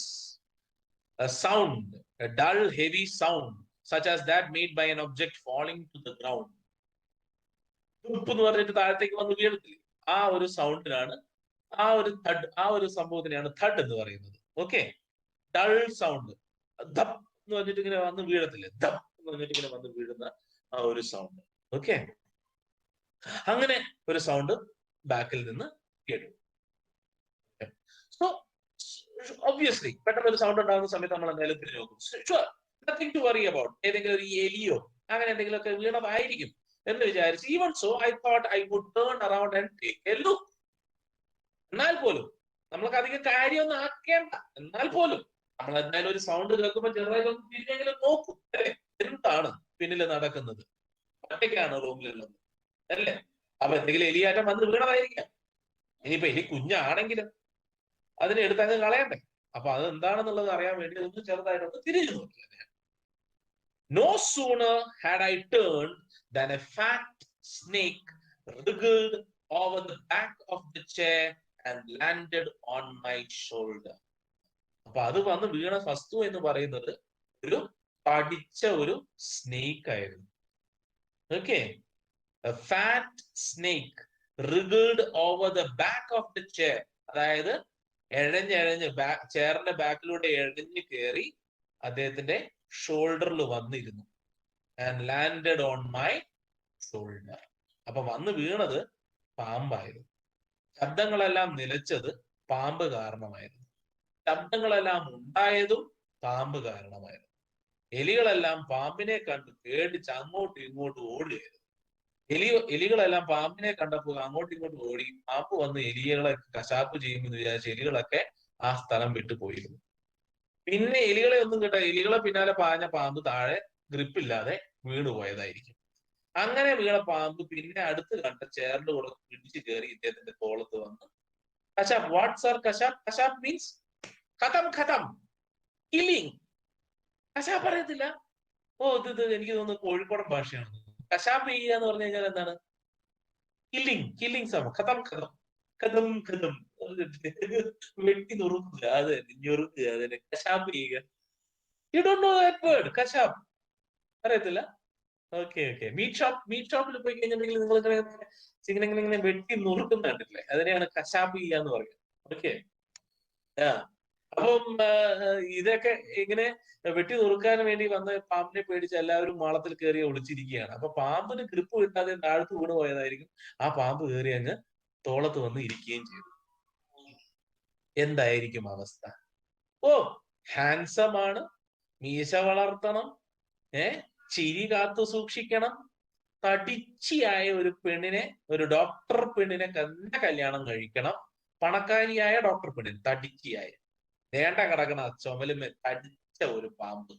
a sound, a dull, heavy sound, such as that made by an object falling to the ground. ഉപ്പ് എന്ന് പറഞ്ഞിട്ട് താഴത്തേക്ക് വന്ന് വീഴത്തില്ലേ, ആ ഒരു സൗണ്ടിനാണ്, ആ ഒരു സംഭവത്തിനെയാണ് thud എന്ന് പറയുന്നത്. ഓക്കെ. Dull sound. ധപ് എന്ന് പറഞ്ഞിട്ട് ഇങ്ങനെ വന്ന് വീഴത്തില്ലേ, ധപ് എന്ന് പറഞ്ഞിട്ട് ഇങ്ങനെ വന്ന് വീഴുന്ന ആ ഒരു സൗണ്ട്. ഓക്കെ. അങ്ങനെ ഒരു സൗണ്ട് ബാക്കിൽ നിന്ന് കേട്ടു. സോ ഒബ്വിയസ്ലി പെട്ടെന്ന് ഒരു സൗണ്ട് ഉണ്ടാകുന്ന സമയത്ത് നമ്മൾ എന്തായാലും തിരിഞ്ഞു നോക്കും. Sure, nothing to worry about. ഏതെങ്കിലും ഒരു എലിയോ അങ്ങനെ എന്തെങ്കിലുമൊക്കെ വീണതായിരിക്കും എന്ന് വിചാരിച്ചു. Even so I thought I would turn around and take a look. എന്നാൽ പോലും നമ്മൾക്ക് അധികം കാര്യമൊന്നും ആക്കേണ്ട. എന്നാൽ പോലും നമ്മൾ എന്തായാലും ഒരു സൗണ്ട് കേൾക്കുമ്പോൾ ചെറുതായി ഒന്ന് തിരിഞ്ഞെങ്കിലും നോക്കും, എന്താണ് പിന്നിൽ നടക്കുന്നത്. ഒറ്റയ്ക്കാണ് റൂമിലുള്ളത് അല്ലേ? അപ്പൊ എന്തെങ്കിലും എലിയാറ്റം വന്ന് വീണതായിരിക്കാം. ഇനിയിപ്പോ എലി കുഞ്ഞാണെങ്കിലും അതിനെ എടുത്തങ്ങ് കളയണ്ടേ. അപ്പൊ അത് എന്താണെന്നുള്ളത് അറിയാൻ വേണ്ടി ഒന്ന് ചെറുതായിട്ടൊന്ന് തിരിഞ്ഞു നോക്കി. No sooner had I turned than a fat snake wriggled over the back of the chair and landed on my shoulder. അപ്പൊ അത് വന്ന് വീണ വസ്തു എന്ന് പറയുന്നത് ഒരു പഠിച്ച ഒരു സ്നേക്ക് ആയിരുന്നു. Okay. A fat snake wriggled over the back of the chair. അതായത് എഴഞ്ഞ് ചെയറിന്റെ ബാക്കിലൂടെ എഴഞ്ഞ് കയറി അദ്ദേഹത്തിന്റെ ഷോൾഡറിൽ വന്നിരുന്നു. And landed on my shoulder. അപ്പൊ വന്ന് വീണത് പാമ്പായിരുന്നു. ശബ്ദങ്ങളെല്ലാം നിലച്ചത് പാമ്പ് കാരണമായിരുന്നു. ശബ്ദങ്ങളെല്ലാം ഉണ്ടായതും പാമ്പ് കാരണമായിരുന്നു. എലികളെല്ലാം പാമ്പിനെ കണ്ട് പേടിച്ച് അങ്ങോട്ടും ഇങ്ങോട്ടും ഓടുകയായിരുന്നു. എലികളെല്ലാം പാമ്പിനെ കണ്ടപ്പോൾ അങ്ങോട്ടും ഇങ്ങോട്ടും ഓടി. പാമ്പ് വന്ന് എലികളെ കശാപ്പ് ചെയ്യുമെന്ന് വിചാരിച്ച എലികളൊക്കെ ആ സ്ഥലം വിട്ടു പോയിരുന്നു. പിന്നെ എലികളെ ഒന്നും കേട്ട എലികളെ പിന്നാലെ പാഞ്ഞ പാമ്പ് താഴെ ഗ്രിപ്പില്ലാതെ വീണുപോയതായിരിക്കും. അങ്ങനെ വീണ പാമ്പ് പിന്നെ അടുത്ത് കണ്ട ചെയറിന്റെ കൂടെ പിടിച്ചു കയറി ഇദ്ദേഹത്തിന്റെ തോളത്ത് വന്ന് കശാപ്പ്. വാട്ട് സർ കശാപ്പ്? കശാപ്പ് മീൻസ് ഖതം, ഖതം, കില്ലിങ്. കശാപ്പ് അറിയത്തില്ല? ഓ, ഇത് എനിക്ക് തോന്നുന്നു കോഴിക്കോടൻ ഭാഷയാണ്. കശാപ്പ് ചെയ്യുക എന്ന് പറഞ്ഞു കഴിഞ്ഞാൽ എന്താണ്? കില്ലിങ് സമയം. ഖതം, ഖതം, ഖതം, ഖതം, വെട്ടി നുറുക്കുക, അത് ഞൊറുക്കുക, അതിനെ കശാപ്പ് ചെയ്യുക. You don't know that word കശാപ്പ്? അറിയത്തില്ല? ഓക്കെ. മീറ്റ് ഷോപ്പിൽ പോയി കഴിഞ്ഞിട്ടുണ്ടെങ്കിൽ നിങ്ങൾ ഇങ്ങനെ വെട്ടി നുറുക്കുന്ന കണ്ടിട്ടില്ലേ? അതിനെയാണ് കശാപ്പ് ചെയ്യുക എന്ന് പറയുന്നത്. ഓക്കെ. അപ്പം ഇതൊക്കെ ഇങ്ങനെ വെട്ടി നുറുക്കാൻ വേണ്ടി വന്ന് പാമ്പിനെ പേടിച്ച് എല്ലാവരും മാളത്തിൽ കയറി ഒളിച്ചിരിക്കുകയാണ്. അപ്പൊ പാമ്പിന് ഗ്രിപ്പ് കിട്ടാതെ താഴ്ത്തു വീണ് പോയതായിരിക്കും. ആ പാമ്പ് കയറി അങ്ങ് തോളത്ത് വന്ന് ഇരിക്കുകയും ചെയ്തു. എന്തായിരിക്കും അവസ്ഥ? ഓ, ഹാൻസം ആണ്, മീശ വളർത്തണം, ചിരി കാത്തു സൂക്ഷിക്കണം, തടിച്ചിയായ ഒരു പെണ്ണിനെ, ഒരു ഡോക്ടർ പെണ്ണിനെ തന്നെ കല്യാണം കഴിക്കണം. പണക്കാരിയായ ഡോക്ടർ പെണ്ണിന്, തടിച്ചിയായ, നേണ്ട കിടക്കണ ചുമലുമേ തടിച്ച ഒരു പാമ്പ്.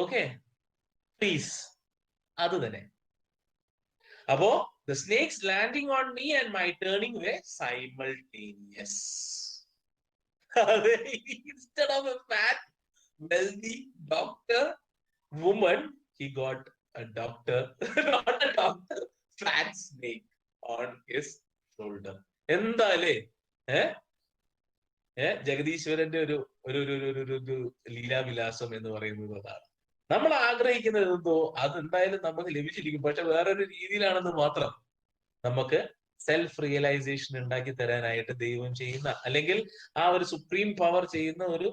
ഓക്കെ, പ്ലീസ്, അത് തന്നെ. അപ്പോ the snakes landing on me and my turning away simultaneous. Instead of a fat, wealthy doctor woman, he got a doctor, not a doctor, fat snake on his shoulder. എന്താലേ ജഗദീശ്വരന്റെ ഒരു ഒരു ഒരു ലീലാവിലാസം എന്ന് പറയുന്നത് അതാണ്. നമ്മൾ ആഗ്രഹിക്കുന്നത് എന്തോ അത് എന്തായാലും നമുക്ക് ലഭിച്ചിരിക്കും. പക്ഷെ വേറൊരു രീതിയിലാണെന്ന് മാത്രം. നമുക്ക് സെൽഫ് റിയലൈസേഷൻ ഉണ്ടാക്കി തരാനായിട്ട് ദൈവം ചെയ്യുന്ന, അല്ലെങ്കിൽ ആ ഒരു സുപ്രീം പവർ ചെയ്യുന്ന ഒരു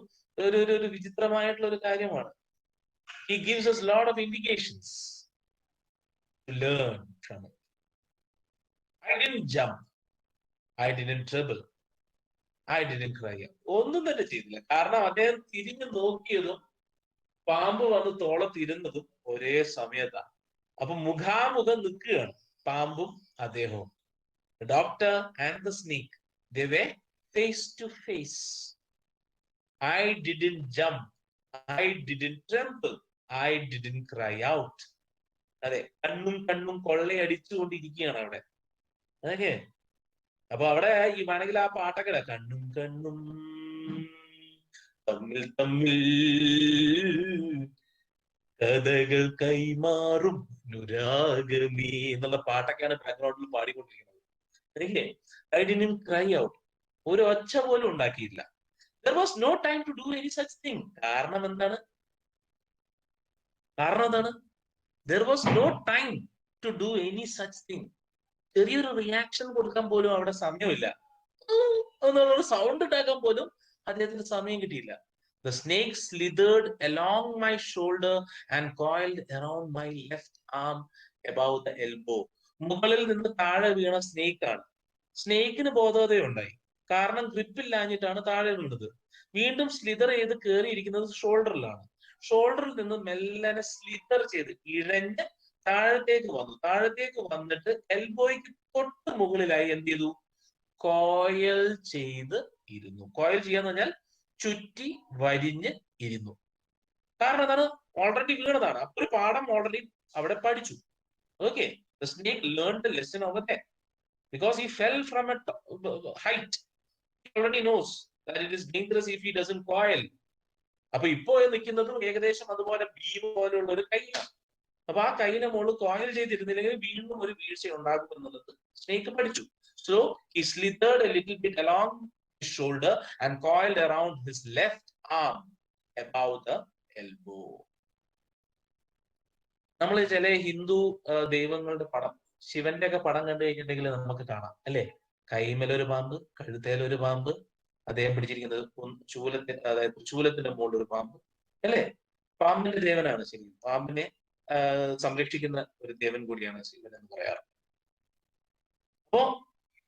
ഒരു വിചിത്രമായിട്ടുള്ള ഒരു കാര്യമാണ്. He gives us lot of indications to learn from it. I didn't jump. I didn't tremble. I didn't cry. ഒന്നും തന്നെ ചെയ്തില്ല. കാരണം അദ്ദേഹം തിരിഞ്ഞു നോക്കിയതും പാമ്പ് വന്ന് തോളത്തിരുന്നതും ഒരേ സമയത്താണ്. അപ്പൊ മുഖാമുഖം നിൽക്കുകയാണ് പാമ്പും അദ്ദേഹവും. The doctor and the snake, they were face to face. I didn't jump. I didn't tremble. I didn't cry out. അതെ, കണ്ണും കണ്ണും കൊള്ളയടിച്ചുകൊണ്ടിരിക്കുകയാണ് അവിടെ. അതൊക്കെ അപ്പൊ അവിടെ ഈ വേണമെങ്കിൽ ആ പാട്ടൊക്കെ കണ്ണും കണ്ണും തമ്മിൽ തമ്മിൽ കഥകൾ കൈമാറും അനുരാഗമേ എന്നുള്ള പാട്ടൊക്കെയാണ് ബാക്ക്ഗ്രൗണ്ടിൽ പാടിക്കൊണ്ടിരിക്കുന്നത്. അല്ലേ? I didn't cry out. ഒരു ഒച്ച പോലും ഉണ്ടാക്കിയില്ല. There was no time to do any such thing. കാരണം എന്താണ്? There was no time to do any such thing. ചെറിയൊരു റിയാക്ഷൻ കൊടുക്കാൻ പോലും അവിടെ സമയമില്ല. എന്നുള്ള സൗണ്ട് ഉണ്ടാക്കാൻ പോലും അദ്ദേഹത്തിന് സമയം കിട്ടിയില്ല. The snake slithered along my shoulder and coiled around my left arm above the elbow. മുകളിൽ നിന്ന് താഴെ വീണ സ്നേക്ക് ആണ്. സ്നേക്കിന് ബോധോദയം കാരണം ഗ്രിപ്പില്ലാഞ്ഞിട്ടാണ് താഴെ വീണത്. വീണ്ടും സ്ലിതർ ചെയ്ത് കയറിയിരിക്കുന്നത് ഷോൾഡറിലാണ്. ഷോൾഡറിൽ നിന്ന് മെല്ലനെ സ്ലിതർ ചെയ്ത് ഇഴഞ്ഞ് താഴത്തേക്ക് വന്നു. താഴത്തേക്ക് വന്നിട്ട് എൽബോയ്ക്ക് തൊട്ട് മുകളിലായി എന്ത് ചെയ്തു? കോയൽ ചെയ്ത് ഇരുന്നു. കോയൽ ചെയ്യാന്ന് പറഞ്ഞാൽ ചുറ്റി വരിഞ്ഞ് ഇരുന്നു. കാരണം എന്താണ്? ഓൾറെഡി വീണതാണ്. അപ്പൊ ഒരു പാഠം ഓൾറെഡി അവിടെ പഠിച്ചു. Okay, the snake learned the lesson over there because he fell from a height. He already knows that it is dangerous if he doesn't coil. അപ്പൊ ഇപ്പോ നിൽക്കുന്നതും ഏകദേശം അതുപോലെ ബീം പോലെയുള്ള ഒരു കൈയാണ്. അപ്പൊ ആ കൈയിനെ മുകളിൽ കോയിൽ ചെയ്തിരുന്നില്ലെങ്കിൽ വീണ്ടും ഒരു വീഴ്ച ഉണ്ടാകും എന്നുള്ളത് സ്നേക്ക് പഠിച്ചു. So he slithered a little bit along his shoulder and coiled around his left arm above the elbow. നമ്മൾ ചില ഹിന്ദു ദൈവങ്ങളുടെ പടം, ശിവന്റെ ഒക്കെ പടം കണ്ടു കഴിഞ്ഞിട്ടുണ്ടെങ്കിൽ നമുക്ക് കാണാം അല്ലെ? കൈമേലൊരു പാമ്പ്, കഴുത്തേലൊരു പാമ്പ്, അദ്ദേഹം പിടിച്ചിരിക്കുന്നത് ചൂലത്തിന്റെ, അതായത് ചൂലത്തിന്റെ മുകളിൽ ഒരു പാമ്പ് അല്ലെ? പാമ്പിന്റെ ദേവനാണ് ശരി. പാമ്പിനെ സംരക്ഷിക്കുന്ന ഒരു ദേവൻ കൂടിയാണ് ശിവൻ എന്ന് പറയാറ്. അപ്പോ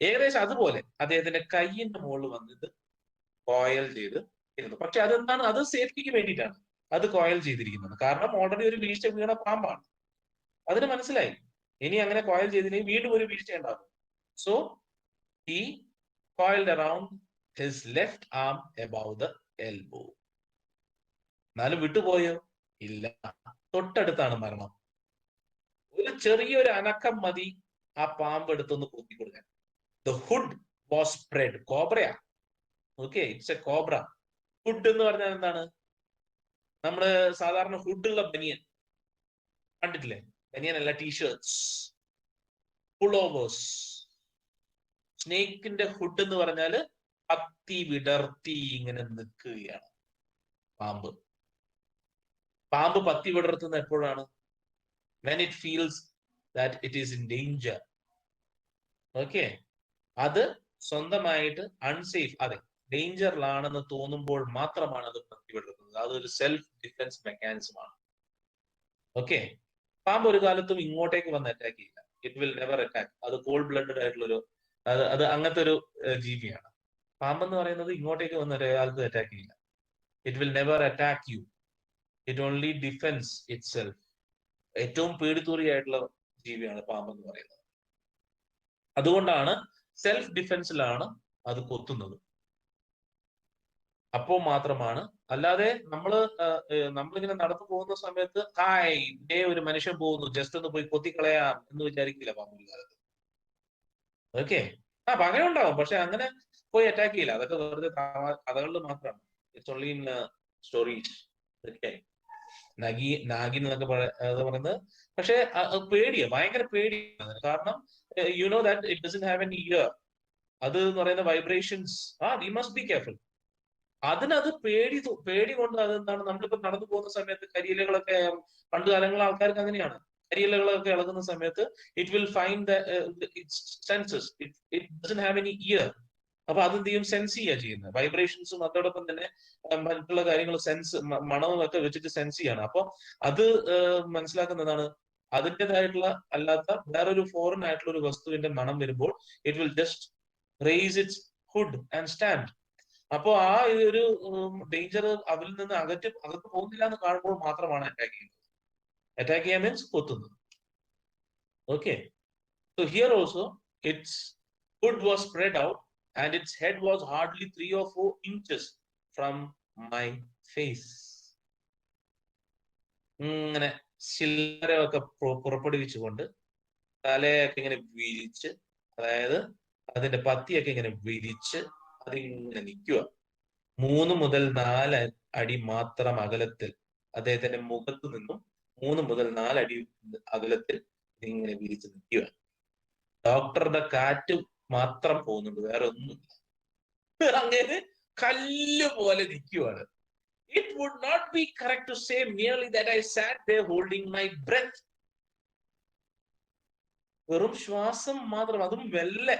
ഏകദേശം അതുപോലെ അദ്ദേഹത്തിന്റെ കൈയിന്റെ മുകളിൽ വന്നിട്ട് കോയൽ ചെയ്ത് ഇരുന്നു. പക്ഷെ അതെന്താണ്? അത് സേഫ്റ്റിക്ക് വേണ്ടിയിട്ടാണ് അത് കോയൽ ചെയ്തിരിക്കുന്നത്. കാരണം ഓൾറെഡി ഒരു വീഴ്ച വീണ പാമ്പാണ്. അതിന് മനസ്സിലായി ഇനി അങ്ങനെ കോയൽ ചെയ്തില്ലെങ്കിൽ വീണ്ടും ഒരു വീഴ്ച ഉണ്ടാകും. So he coiled around his left arm above the elbow. എന്നാലും വിട്ടുപോയോ? ഇല്ല. തൊട്ടടുത്താണ് മരണം. ഒരു ചെറിയൊരു അനക്കം മതി ആ പാമ്പ് എടുത്തൊന്ന് കുത്തി കൊടുക്കാൻ. The hood was spread. കോബ്രയാ. Okay, it's a cobra. Hood എന്ന് പറഞ്ഞാൽ എന്താണ്? നമ്മള് സാധാരണ ഹുഡുള്ള ബനിയൻ കണ്ടിട്ടില്ലേ? ബനിയൻ അല്ല, ടീഷർട്സ്, പുളോവേഴ്സ്. സ്നേക്കിന്റെ ഹുഡ് എന്ന് പറഞ്ഞാല് പത്തി വിടർത്തി ഇങ്ങനെ നിൽക്കുകയാണ് പാമ്പ്. പാമ്പ് പത്തി വിടർത്തുന്ന എപ്പോഴാണ്? when it feels that it is in danger. Okay, അത് സ്വന്തമായിട്ട് അൺസേഫ്, അതെ, ഡേഞ്ചറിലാണെന്ന് തോന്നുമ്പോൾ മാത്രമാണ് അത് പ്രതിവിടുന്നത്. അതൊരു സെൽഫ് ഡിഫൻസ് മെക്കാനിസമാണ്. ഓക്കെ, പാമ്പ് ഒരു കാലത്തും ഇങ്ങോട്ടേക്ക് വന്ന് അറ്റാക്ക് ചെയ്യില്ല. It will never attack. അത് കോൾഡ് ബ്ലഡഡ് ആയിട്ടുള്ളൊരു അത് അങ്ങനത്തെ ഒരു ജീവിയാണ്. പാമ്പെന്ന് പറയുന്നത് ഇങ്ങോട്ടേക്ക് വന്ന് ഒരാൾക്ക് അറ്റാക്ക് ചെയ്യില്ല. It will never attack you. It only defence itself. ഏറ്റവും പേടിത്തൂറിയായിട്ടുള്ള ജീവിയാണ് പാമ്പെന്ന് പറയുന്നത്. അതുകൊണ്ടാണ് സെൽഫ് ഡിഫെൻസിലാണ് അത് കൊത്തുന്നത്. അപ്പോൾ മാത്രമാണ്, അല്ലാതെ നമ്മളിങ്ങനെ നടന്നു പോകുന്ന സമയത്ത് ഒരു മനുഷ്യൻ പോകുന്നു, ജസ്റ്റ് ഒന്ന് പോയി കൊത്തിക്കളയാം എന്ന് വിചാരിക്കില്ല പാമ്പ് കാലത്ത്. ഓക്കെ, പകയുണ്ടാവും, പക്ഷെ അങ്ങനെ പോയി അറ്റാക്ക് ചെയ്യില്ല. അതൊക്കെ വെറുതെ കഥകളിൽ മാത്രമാണ്. It's only in stories. Okay, Nagin എന്നൊക്കെ പറയുന്നത്. പക്ഷെ പേടിയാ, ഭയങ്കര പേടിയാണ്. കാരണം you know that it doesn't have an ear. അത് എന്ന് പറയുന്ന vibrations, we must be careful. അതിനത് പേടി കൊണ്ട് അതെന്താണ്, നമ്മളിപ്പോ നടന്നു പോകുന്ന സമയത്ത് കരിയിലകളൊക്കെ, പണ്ട് കാലങ്ങളിൽ ആൾക്കാർക്ക് അങ്ങനെയാണ്, കരിയിലകളൊക്കെ ഇളകുന്ന സമയത്ത് it will find census, it doesn't have any year. അപ്പൊ അതെന്ത് ചെയ്യും, സെൻസ് ചെയ്യുക ചെയ്യുന്നത്. വൈബ്രേഷൻസും അതോടൊപ്പം തന്നെ മറ്റുള്ള കാര്യങ്ങൾ സെൻസ്, മണവും ഒക്കെ വെച്ചിട്ട് സെൻസ് ചെയ്യാണ്. അപ്പൊ അത് മനസ്സിലാക്കുന്നതാണ്, അതിൻ്റെതായിട്ടുള്ള അല്ലാത്ത വേറൊരു ഫോറിൻ ആയിട്ടുള്ള ഒരു വസ്തുവിന്റെ മണം വരുമ്പോൾ it will just raise its hood and stand. അപ്പോ ആ ഒരു ഡേഞ്ചർ അവരിൽ നിന്ന് അകത്ത് പോകുന്നില്ല എന്ന് കാണുമ്പോൾ മാത്രമാണ് അറ്റാക്ക് ചെയ്യുന്നത്. അറ്റാക്ക് ചെയ്യാൻ മീൻസ് കൊത്തുന്നത്. Okay, so here also its hood was spread out and its head was hardly 3 or 4 inches from my face. ഇങ്ങനെ ശിലരമൊക്കെ പുറപ്പെടുവിച്ചുകൊണ്ട് തലയൊക്കെ ഇങ്ങനെ വിരിച്ച്, അതായത് അതിന്റെ പത്തിയൊക്കെ ഇങ്ങനെ വിരിച്ച് അതിങ്ങനെ നിൽക്കുക. 3 മുതൽ 4 അടി മാത്രം അകലത്തിൽ അദ്ദേഹത്തിന്റെ മുഖത്ത് നിന്നും 3 മുതൽ 4 അടി അകലത്തിൽ ഇങ്ങനെ വിരിച്ച് നിൽക്കുക. ഡോക്ടറുടെ കാറ്റ് മാത്രം പോകുന്നുണ്ട്, വേറെ ഒന്നുമില്ല. അങ്ങനെ കല്ല് പോലെ നിൽക്കുവാണ്. It would not be correct to say merely that I sat there holding my breath. വെറും ശ്വാസം മാത്രം, അതും മെല്ലെ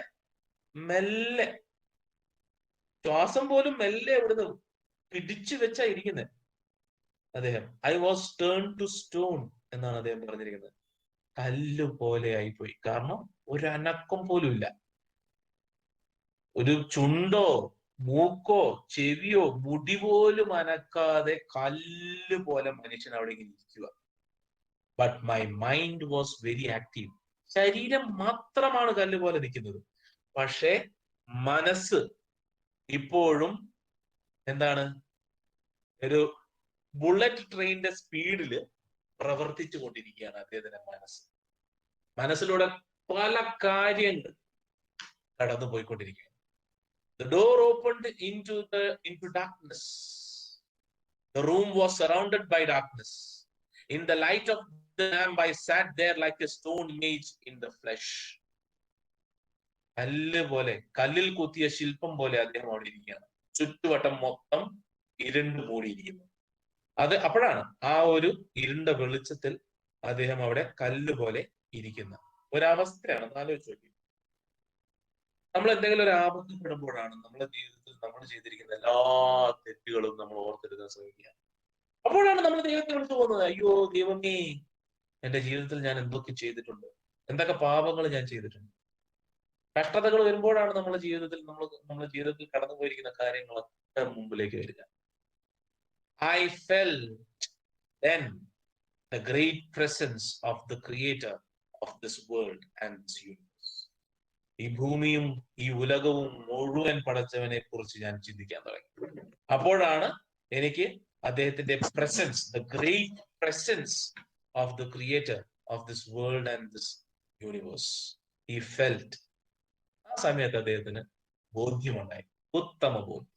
മെല്ലെ, ശ്വാസം പോലും മെല്ലെ ഇവിടുന്ന് പിടിച്ചു വെച്ചാ ഇരിക്കുന്നത് അദ്ദേഹം. I was turn to stone എന്നാണ് അദ്ദേഹം പറഞ്ഞിരിക്കുന്നത്. കല്ല് പോലെ ആയിപ്പോയി. കാരണം ഒരു അനക്കം പോലും ഇല്ല. ഒരു ചുണ്ടോ മൂക്കോ ചെവിയോ മുടി പോലും അനക്കാതെ കല്ല് പോലെ മനുഷ്യൻ അവിടെ ഇങ്ങനെ ഇരിക്കുക. But my mind was very active. ശരീരം മാത്രമാണ് കല്ല് പോലെ നിൽക്കുന്നത്, പക്ഷെ മനസ്സ് ഇപ്പോഴും എന്താണ്, ഒരു ബുള്ളറ്റ് ട്രെയിനിന്റെ സ്പീഡിൽ പ്രവർത്തിച്ചു കൊണ്ടിരിക്കുകയാണ് അദ്ദേഹത്തിന്റെ മനസ്സിലൂടെ പല കാര്യങ്ങൾ കടന്നു പോയിക്കൊണ്ടിരിക്കുകയാണ്. The door opened into darkness. The room was surrounded by darkness. In the light of the lamp, I sat there like a stone image in the flesh. കല്ല് പോലെ, കല്ലിൽ കുത്തിയ ശില്പം പോലെ അദ്ദേഹം അവിടെ ഇരിക്കുകയാണ്. ചുറ്റുവട്ടം മൊത്തം ഇരുണ്ട് മൂടിയിരിക്കുന്നു. അപ്പോഴാണ് ആ ഒരു ഇരുണ്ട വെളിച്ചത്തിൽ അദ്ദേഹം അവിടെ കല്ല് പോലെ ഇരിക്കുന്ന ഒരവസ്ഥയാണ്. ആലോചിച്ച് നോക്കി, നമ്മൾ എന്തെങ്കിലും ഒരു ആപത്തിൽ പെടുമ്പോഴാണ് നമ്മുടെ ജീവിതത്തിൽ നമ്മൾ ചെയ്തിരിക്കുന്ന എല്ലാ തെറ്റുകളും നമ്മൾ ഓർത്തെടുക്കാൻ ശ്രമിക്കുക. അപ്പോഴാണ് നമ്മൾ ദൈവത്തെ വിളിച്ചു പോകുന്നത്, അയ്യോ ദൈവമേ, എന്റെ ജീവിതത്തിൽ ഞാൻ എന്തൊക്കെ ചെയ്തിട്ടുണ്ട്, എന്തൊക്കെ പാപങ്ങൾ ഞാൻ ചെയ്തിട്ടുണ്ട്. കഷ്ടതകൾ വരുമ്പോഴാണ് നമ്മുടെ ജീവിതത്തിൽ കടന്നു പോയിരിക്കുന്ന കാര്യങ്ങളൊക്കെ മുമ്പിലേക്ക് വരിക. I felt then the great presence of the creator of this world and this universe. ഈ ഭൂമിയും ഈ ഉലകവും മുഴുവൻ പടച്ചവനെ കുറിച്ച് ഞാൻ ചിന്തിക്കാൻ തുടങ്ങി. അപ്പോഴാണ് എനിക്ക് അദ്ദേഹത്തിന്റെ presence, the great presence of the creator of this world and this universe, he felt. ആ സമയത്ത് അദ്ദേഹത്തിന് ബോധ്യമുണ്ടായി, ഉത്തമ ബോധ്യം.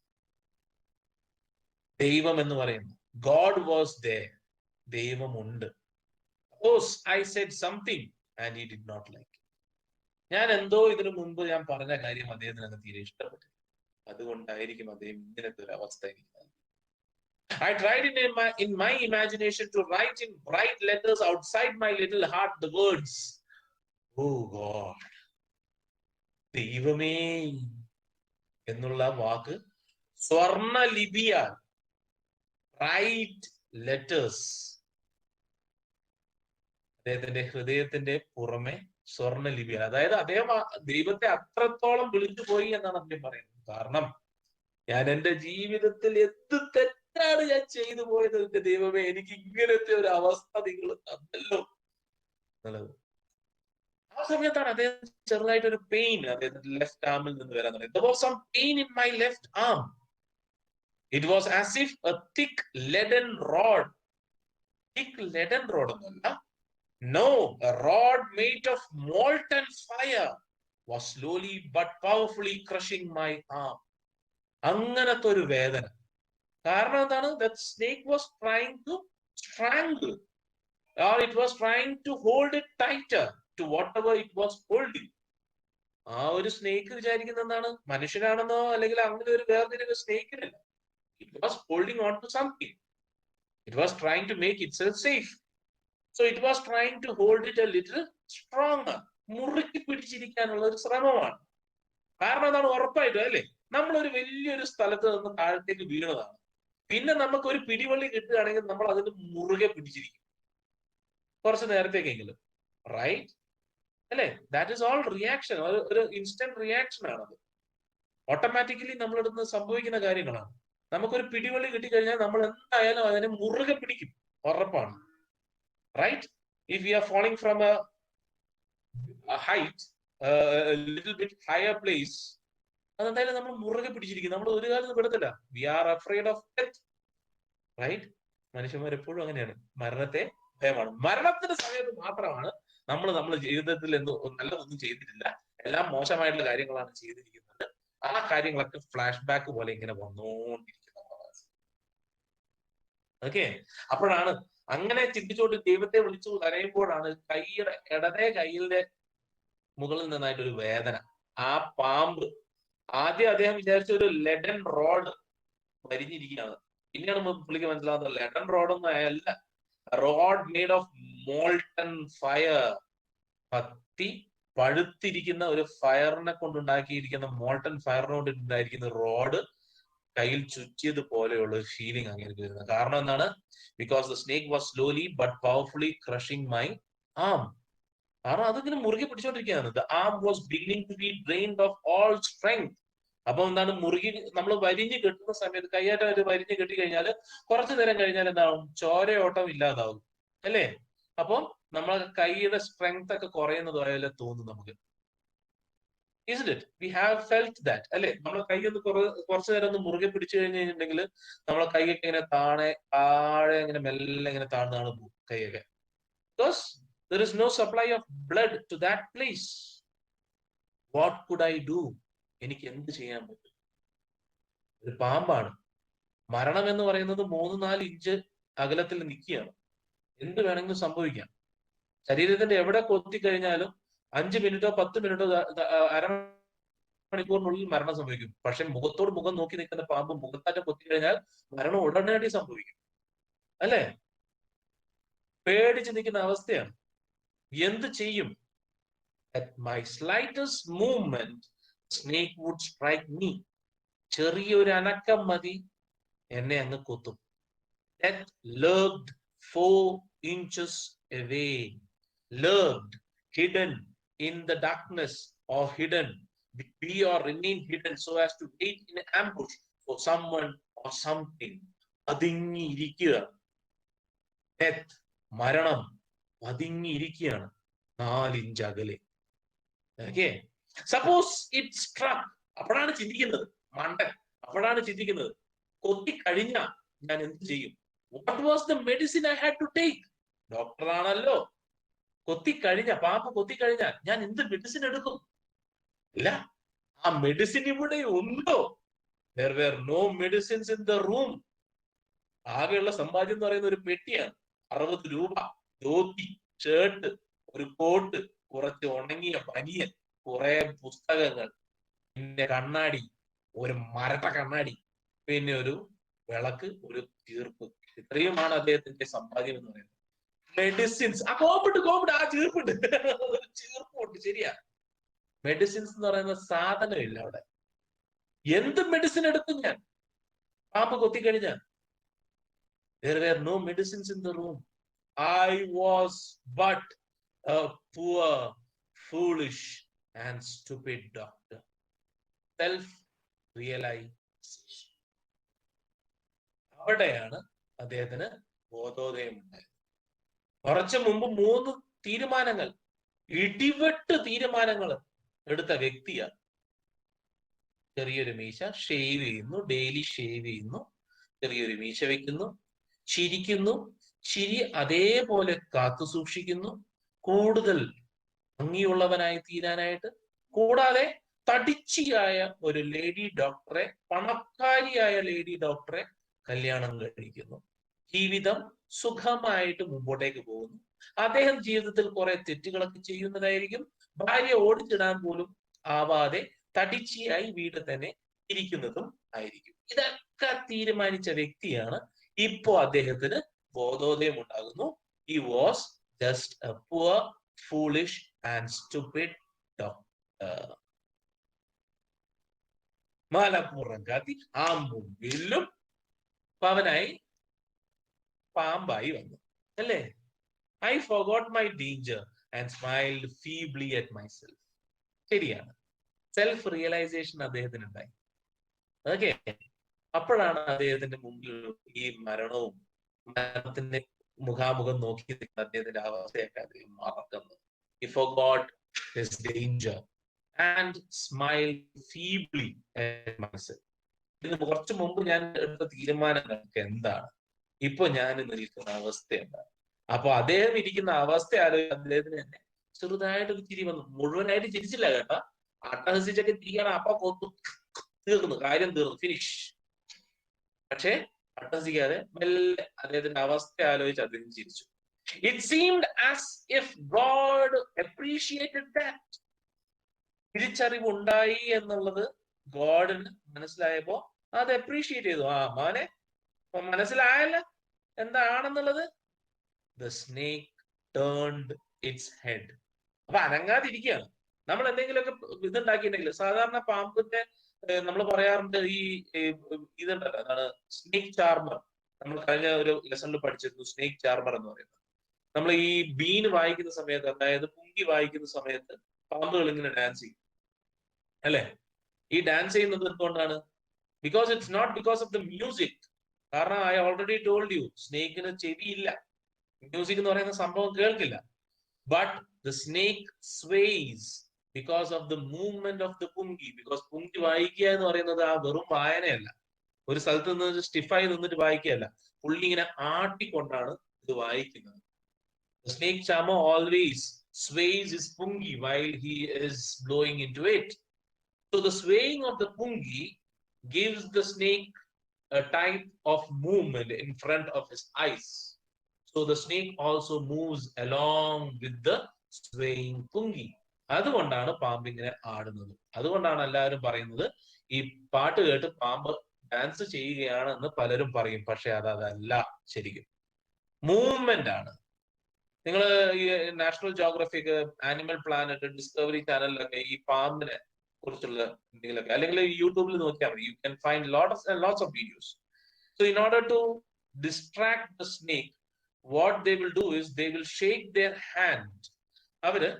ദൈവം എന്ന് പറയുന്നു, God was there, ദൈവമുണ്ട്. Suppose I said something and he did not like it. ഞാൻ എന്തോ ഇതിനു മുൻപ് ഞാൻ പറഞ്ഞ കാര്യം അദ്ദേഹത്തിന് അങ്ങ് തീരെ ഇഷ്ടപ്പെട്ടു. അതുകൊണ്ടായിരിക്കും അദ്ദേഹം ഇങ്ങനത്തെ ഒരു അവസ്ഥ. I tried in my imagination to write in bright letters outside my little heart the words, oh God, ദൈവമേ എന്നുള്ള വാക്ക് സ്വർണ ലിപിയാൽ റൈറ്റ് ലെറ്റേഴ്സ്. അദ്ദേഹത്തിന്റെ ഹൃദയത്തിന്റെ പുറമെ സ്വർണ്ണ ലിപിയാണ്. അതായത് അദ്ദേഹം ദൈവത്തെ അത്രത്തോളം വിളിച്ചുപോയി എന്നാണ് അദ്ദേഹം പറയുന്നത്. കാരണം ഞാൻ എന്റെ ജീവിതത്തിൽ എന്ത് തെറ്റാണ് ഞാൻ ചെയ്തു പോയത്, എന്റെ ദൈവമേ, എനിക്ക് ഇങ്ങനത്തെ ഒരു അവസ്ഥ നിങ്ങൾ തന്നല്ലോ എന്നുള്ളത്. ആ സമയത്താണ് അദ്ദേഹം ചെറുതായിട്ട് ഒരു പെയിൻ അദ്ദേഹത്തിന്റെ ലെഫ്റ്റ് ആമിൽ നിന്ന് വരാൻ തുടങ്ങി. There was some pain in my left arm. It was as if a thick leaden rod. Thick leaden rod ഒന്നുമല്ല. No, a rod made of molten fire was slowly but powerfully crushing my arm. അങ്ങനത്തെ ഒരു വേദന. കാരണം എന്താണ്? That snake was trying to strangle, or it was trying to hold it tighter to whatever it was holding. ആ ഒരു snake വിചാരിക്കുന്ന എന്താണ്? മനുഷ്യനാണെന്നോ അല്ലെങ്കിൽ അങ്ങനെ ഒരു വേർതിരിവ് സ്നേക്കിനില്ല. It was holding on to something. It was trying to make itself safe. So it was trying to hold it a little stronger. മുറുക്കി പിടിച്ചിരിക്കാനുള്ള ഒരു ശ്രമമാണ്. കാരണം എന്താണ്? ഉറപ്പായിട്ടും അല്ലേ, നമ്മളൊരു വലിയൊരു സ്ഥലത്ത് നിന്ന് താഴത്തേക്ക് വീണതാണ്. പിന്നെ നമുക്ക് ഒരു പിടിവള്ളി കിട്ടുകയാണെങ്കിൽ നമ്മൾ അതിന് മുറുകെ പിടിച്ചിരിക്കും കുറച്ച് നേരത്തേക്കെങ്കിലും. റൈറ്റ് അല്ലേ? That is all reaction. ഒരു ഇൻസ്റ്റന്റ് റിയാക്ഷൻ ആണത്. ഓട്ടോമാറ്റിക്കലി നമ്മളിടുന്ന് സംഭവിക്കുന്ന കാര്യങ്ങളാണ്. നമുക്കൊരു പിടിവള്ളി കിട്ടിക്കഴിഞ്ഞാൽ നമ്മൾ എന്തായാലും അതിനെ മുറുകെ പിടിക്കും, ഉറപ്പാണ്. Right? If we are falling from a height, a little bit higher place, അതെന്തായാലും നമ്മൾ മുറുകെ പിടിച്ചിരിക്കും. നമ്മൾ ഒരു കാലത്ത് പെടത്തില്ല. We are afraid of death. Right? മനുഷ്യന്മാർ എപ്പോഴും അങ്ങനെയാണ്. മരണത്തെ ഭയമാണ്. മരണത്തിന്റെ സമയത്ത് മാത്രമാണ് നമ്മുടെ ജീവിതത്തിൽ നല്ലതൊന്നും ചെയ്തിട്ടില്ല, എല്ലാം മോശമായിട്ടുള്ള കാര്യങ്ങളാണ് ചെയ്തിരിക്കുന്നത്. ആ കാര്യങ്ങളൊക്കെ ഫ്ലാഷ് ബാക്ക് പോലെ ഇങ്ങനെ വന്നുകൊണ്ടിരിക്കുന്നത്. ഓക്കെ, അപ്പോഴാണ് അങ്ങനെ ചിന്തിച്ചുകൊണ്ട് ദൈവത്തെ വിളിച്ചു കരയുമ്പോഴാണ് ഇടതേ കയ്യിലെ മുകളിൽ നിന്നായിട്ടൊരു വേദന. ആ പാമ്പ് ആദ്യം അദ്ദേഹം വിചാരിച്ച ഒരു ലെഡൻ റോഡ് വരിഞ്ഞിരിക്കുകയാണ്. പിന്നെയാണ് പുള്ളിക്ക് മനസ്സിലാവുന്നത് ലെഡൻ റോഡൊന്നും അല്ല, road made of molten fire. കത്തി പഴുത്തിരിക്കുന്ന ഒരു ഫയറിനെ കൊണ്ടുണ്ടാക്കിയിരിക്കുന്ന മോൾട്ടൺ ഫയറിനോട് ഉണ്ടായിരിക്കുന്ന റോഡ് കയ്യിൽ ചുറ്റിയത് പോലെയുള്ള ഒരു ഫീലിംഗ് അങ്ങനെ വരുന്നത്. കാരണം എന്താണ്? Because the snake was slowly but powerfully crushing my arm. കാരണം അതിങ്ങനെ മുറുകെ പിടിച്ചോണ്ടിരിക്കുകയാണ്. The arm was beginning to be drained of all strength. അപ്പൊ എന്താണ്? മുറുകി നമ്മൾ വരിഞ്ഞ് കെട്ടുന്ന സമയത്ത്, കയ്യായിട്ട് ഒരു വരിഞ്ഞ് കെട്ടി കഴിഞ്ഞാൽ കുറച്ചു നേരം കഴിഞ്ഞാൽ എന്താവും? ചോരയോട്ടം ഇല്ലാതാവും അല്ലേ? അപ്പം നമ്മളെ കൈയുടെ സ്ട്രെങ്ത് ഒക്കെ കുറയുന്നത് പോലെ തോന്നും നമുക്ക്. Isn't it? We have felt that. അല്ലെ? നമ്മളെ കൈയൊന്ന് കുറച്ചു നേരം ഒന്ന് മുറുകെ പിടിച്ചു കഴിഞ്ഞിട്ടുണ്ടെങ്കിൽ നമ്മളെ കൈയൊക്കെ ഇങ്ങനെ താഴെ ഇങ്ങനെ മെല്ലെ ഇങ്ങനെ താഴ്ന്നാണ് പോകും കൈയൊക്കെ. Because there is no supply of blood to that place. What could I do? എനിക്ക് എന്ത് ചെയ്യാൻ പറ്റും? ഒരു പാമ്പാണ്. മരണം എന്ന് പറയുന്നത് 3-4 ഇഞ്ച് അകലത്തിൽ നിൽക്കുകയാണ്. എന്ത് വേണമെങ്കിലും സംഭവിക്കാം. ശരീരത്തിന്റെ എവിടെ കൊത്തിക്കഴിഞ്ഞാലും 5 മിനിറ്റോ 10 മിനിറ്റോ അരമണിക്കൂറിനുള്ളിൽ മരണം സംഭവിക്കും. പക്ഷെ മുഖത്തോട് മുഖം നോക്കി നിൽക്കുന്ന പാമ്പ് മുഖത്താറ്റം കൊത്തിക്കഴിഞ്ഞാൽ മരണം ഉടനടി സംഭവിക്കും അല്ലെ? പേടിച്ച് നിൽക്കുന്ന അവസ്ഥയാണ്. എന്ത് ചെയ്യും? At my slightest movement, snake would strike me. ചെറിയൊരു അനക്കം മതി, എന്നെ അങ്ങ് കൊത്തും. Death lurked 4 inches away. Lurked, hidden in the darkness, or hidden, be or remain hidden so as to wait in an ambush for someone or something. പതുങ്ങിയിരിക്കുക. Death, മരണം പതുങ്ങിയിരിക്കുകയാണ് 4 inch അകലെ. Okay, suppose it struck. അപ്പോഴാണ് ചിന്തിക്കുന്നത് മണ്ടൻ, അപ്പോഴാണ് ചിന്തിക്കുന്നത് കൊത്തിക്കഴിഞ്ഞ ഞാൻ എന്ത് ചെയ്യും? What was the medicine I had to take? ഡോക്ടറാണല്ലോ. പാമ്പ് കൊത്തിക്കഴിഞ്ഞാൽ ഞാൻ എന്ത് മെഡിസിൻ എടുക്കും? ഇല്ല, ആ മെഡിസിൻ ഇവിടെ ഉണ്ടോ? There were no medicines in the room. ആകെയുള്ള സമ്പാദ്യം എന്ന് പറയുന്ന ഒരു പെട്ടിയാണ്. 60 രൂപ, ധോത്തി, ഷർട്ട്, ഒരു കോട്ട്, കുറച്ച് ഉണങ്ങിയ പനിയൻ, കുറെ പുസ്തകങ്ങൾ, പിന്നെ കണ്ണാടി, ഒരു മരട്ട കണ്ണാടി, പിന്നെ ഒരു വിളക്ക്, ഒരു ചീർപ്പ്. ഇത്രയുമാണ് അദ്ദേഹത്തിന്റെ സമ്പാദ്യം എന്ന് പറയുന്നത്. മെഡിസിൻസ്, ആ കോപ്പിട്ട് ആ ചീർപ്പുണ്ട്, ചീർപ്പുണ്ട്, ശരിയാ. മെഡിസിൻസ് എന്ന് പറയുന്ന സാധനമില്ല അവിടെ. എന്ത് മെഡിസിൻ എടുക്കും ഞാൻ? പാമ്പ് കൊത്തിക്കഴിഞ്ഞാൽ there were no medicines in the room. I was but a poor, foolish, and stupid doctor. Self-realization. അവിടെയാണ് അദ്ദേഹത്തിന് ബോധോദയം ഉണ്ടായത്. കുറച്ചു മുമ്പ് 3 തീരുമാനങ്ങൾ, ഇടിവെട്ട് തീരുമാനങ്ങൾ എടുത്ത വ്യക്തിയാണ്. ചെറിയൊരു മീശ, ഷേവ് ചെയ്യുന്നു, ഡെയിലി ഷേവ് ചെയ്യുന്നു, ചെറിയൊരു മീശ വെക്കുന്നു, ചിരിക്കുന്നു, ചിരി അതേപോലെ കാത്തു സൂക്ഷിക്കുന്നു, കൂടുതൽ ഭംഗിയുള്ളവനായി തീരാനായിട്ട്. കൂടാതെ തടിച്ചിയായ ഒരു ലേഡി ഡോക്ടറെ, പണക്കാരിയായ ലേഡി ഡോക്ടറെ കല്യാണം കഴിക്കുന്നു. ജീവിതം സുഖമായിട്ട് മുമ്പോട്ടേക്ക് പോകുന്നു. അദ്ദേഹം ജീവിതത്തിൽ കുറെ തെറ്റുകളൊക്കെ ചെയ്യുന്നതായിരിക്കും. ഭാര്യ ഓടിച്ചിടാൻ പോലും ആവാതെ തടിച്ചിയായി വീട്ടിൽ തന്നെ ഇരിക്കുന്നതും ആയിരിക്കും. ഇതൊക്കെ തീരുമാനിച്ച വ്യക്തിയാണ്. ഇപ്പോ അദ്ദേഹത്തിന് ബോധോദയം ഉണ്ടാകുന്നു. He was just a poor, foolish and stupid doctor. Malappuram കാത്തി ആമ്പും വില്ലും പവനായി പാമ്പായി വന്നു അല്ലേ? I forgot my danger and smiled feebly at myself. ശരിയാണ്, സെൽഫ് റിയലൈസേഷൻ അദ്ദേഹത്തിന് ഉണ്ടായി. ഓക്കെ, അപ്പോഴാണ് അദ്ദേഹത്തിന്റെ മുമ്പിൽ ഈ മരണത്തിന്റെ മുഖാമുഖം നോക്കി അദ്ദേഹത്തിന്റെ അവസ്ഥയൊക്കെ അദ്ദേഹം മറക്കുന്നത്. He forgot his danger and smiled feebly at myself. ഇതിന് കുറച്ചു മുമ്പ് ഞാൻ എടുത്ത തീരുമാനങ്ങൾക്ക് എന്താണ്, ഇപ്പൊ ഞാൻ നിൽക്കുന്ന അവസ്ഥ എന്താണ്? അപ്പൊ അദ്ദേഹം ഇരിക്കുന്ന അവസ്ഥ ആലോചിച്ച് അദ്ദേഹത്തിന് തന്നെ ചെറുതായിട്ടൊരു ചിരി വന്നു. മുഴുവനായിട്ട് ചിരിച്ചില്ല കേട്ടാ, അട്ടഹസിച്ചൊക്കെ ചിരിക്കണം. അപ്പൊ കൊന്നു, തീർന്നു, കാര്യം തീർന്നു, ഫിനിഷ്. പക്ഷേ അട്ടഹസിക്കാതെ മെല്ലെ അദ്ദേഹത്തിന്റെ അവസ്ഥ ആലോചിച്ച് അദ്ദേഹം ചിരിച്ചു. It seemed as if God appreciated that. തിരിച്ചറിവ് ഉണ്ടായി എന്നുള്ളത് ഗോഡിന് മനസ്സിലായപ്പോ അത് അപ്രീഷിയേറ്റ് ചെയ്തു. ആ മോനെ മനസ്സിലായല്ല എന്താണെന്നുള്ളത്. The snake turned its head. അപ്പൊ അനങ്ങാതിരിക്കുകയാണ്. നമ്മൾ എന്തെങ്കിലുമൊക്കെ ഇതുണ്ടാക്കിയിട്ടുണ്ടെങ്കിൽ, സാധാരണ പാമ്പിന്റെ നമ്മൾ പറയാറുണ്ട് ഈ ഇതുണ്ടല്ലോ, അതാണ് സ്നേക്ക് ചാർമർ. നമ്മൾ കഴിഞ്ഞ ഒരു ലെസണിൽ പഠിച്ചിരുന്നു സ്നേക്ക് ചാർമർ എന്ന് പറയുന്നത്. നമ്മൾ ഈ ബീൻ വായിക്കുന്ന സമയത്ത്, അതായത് പുങ്കി വായിക്കുന്ന സമയത്ത് പാമ്പുകൾ ഇങ്ങനെ ഡാൻസ് ചെയ്യും അല്ലെ? ഈ ഡാൻസ് ചെയ്യുന്നത് എന്തുകൊണ്ടാണ്? Because it's not because of the music. കാരണം ഐ ഓൾറെഡി ടോൾഡ് യു, സ്നേക്കിന് ചെവിയില്ല, മ്യൂസിക് എന്ന് പറയുന്ന സംഭവം കേൾക്കില്ല. But the snake sways because of the movement of the pungi. Because pungi വായിക്കുക എന്ന് പറയുന്നത് ആ വെറും വായനയല്ല, ഒരു സ്ഥലത്ത് നിന്ന് സ്റ്റിഫായി നിന്നിട്ട് വായിക്കുകയല്ല, പുള്ളി ഇങ്ങനെ ആട്ടിക്കൊണ്ടാണ് ഇത് വായിക്കുന്നത്. The snake charmer always sways his pungi while he is blowing into it. So the swaying of the pungi gives the snake a type of movement in front of his eyes. So the snake also moves along with the swaying pungi. അതുകൊണ്ടാണ് പാമ്പ് ഇങ്ങനെ ആടുന്നത്. അതുകൊണ്ടാണ് എല്ലാവരും പറയുന്നത് ഈ പാട്ട് കേട്ട് പാമ്പ് ഡാൻസ് ചെയ്യുകയാണെന്ന് പലരും പറയും. പക്ഷെ അതല്ല, ശരിക്കും മൂവ്മെന്റ് ആണ്. നിങ്ങൾ ഈ നാഷണൽ ജോഗ്രഫിക്ക്, ആനിമൽ പ്ലാനറ്റ്, ഡിസ്കവറി ചാനലിലൊക്കെ ഈ പാമ്പിനെ കുറിച്ചുള്ള എന്തെങ്കിലുമൊക്കെ, അല്ലെങ്കിൽ യൂട്യൂബിൽ നോക്കിയാൽ മതി. You can find lots of videos. So in order to distract the snake, what they will do is they will shake their hand. അവര്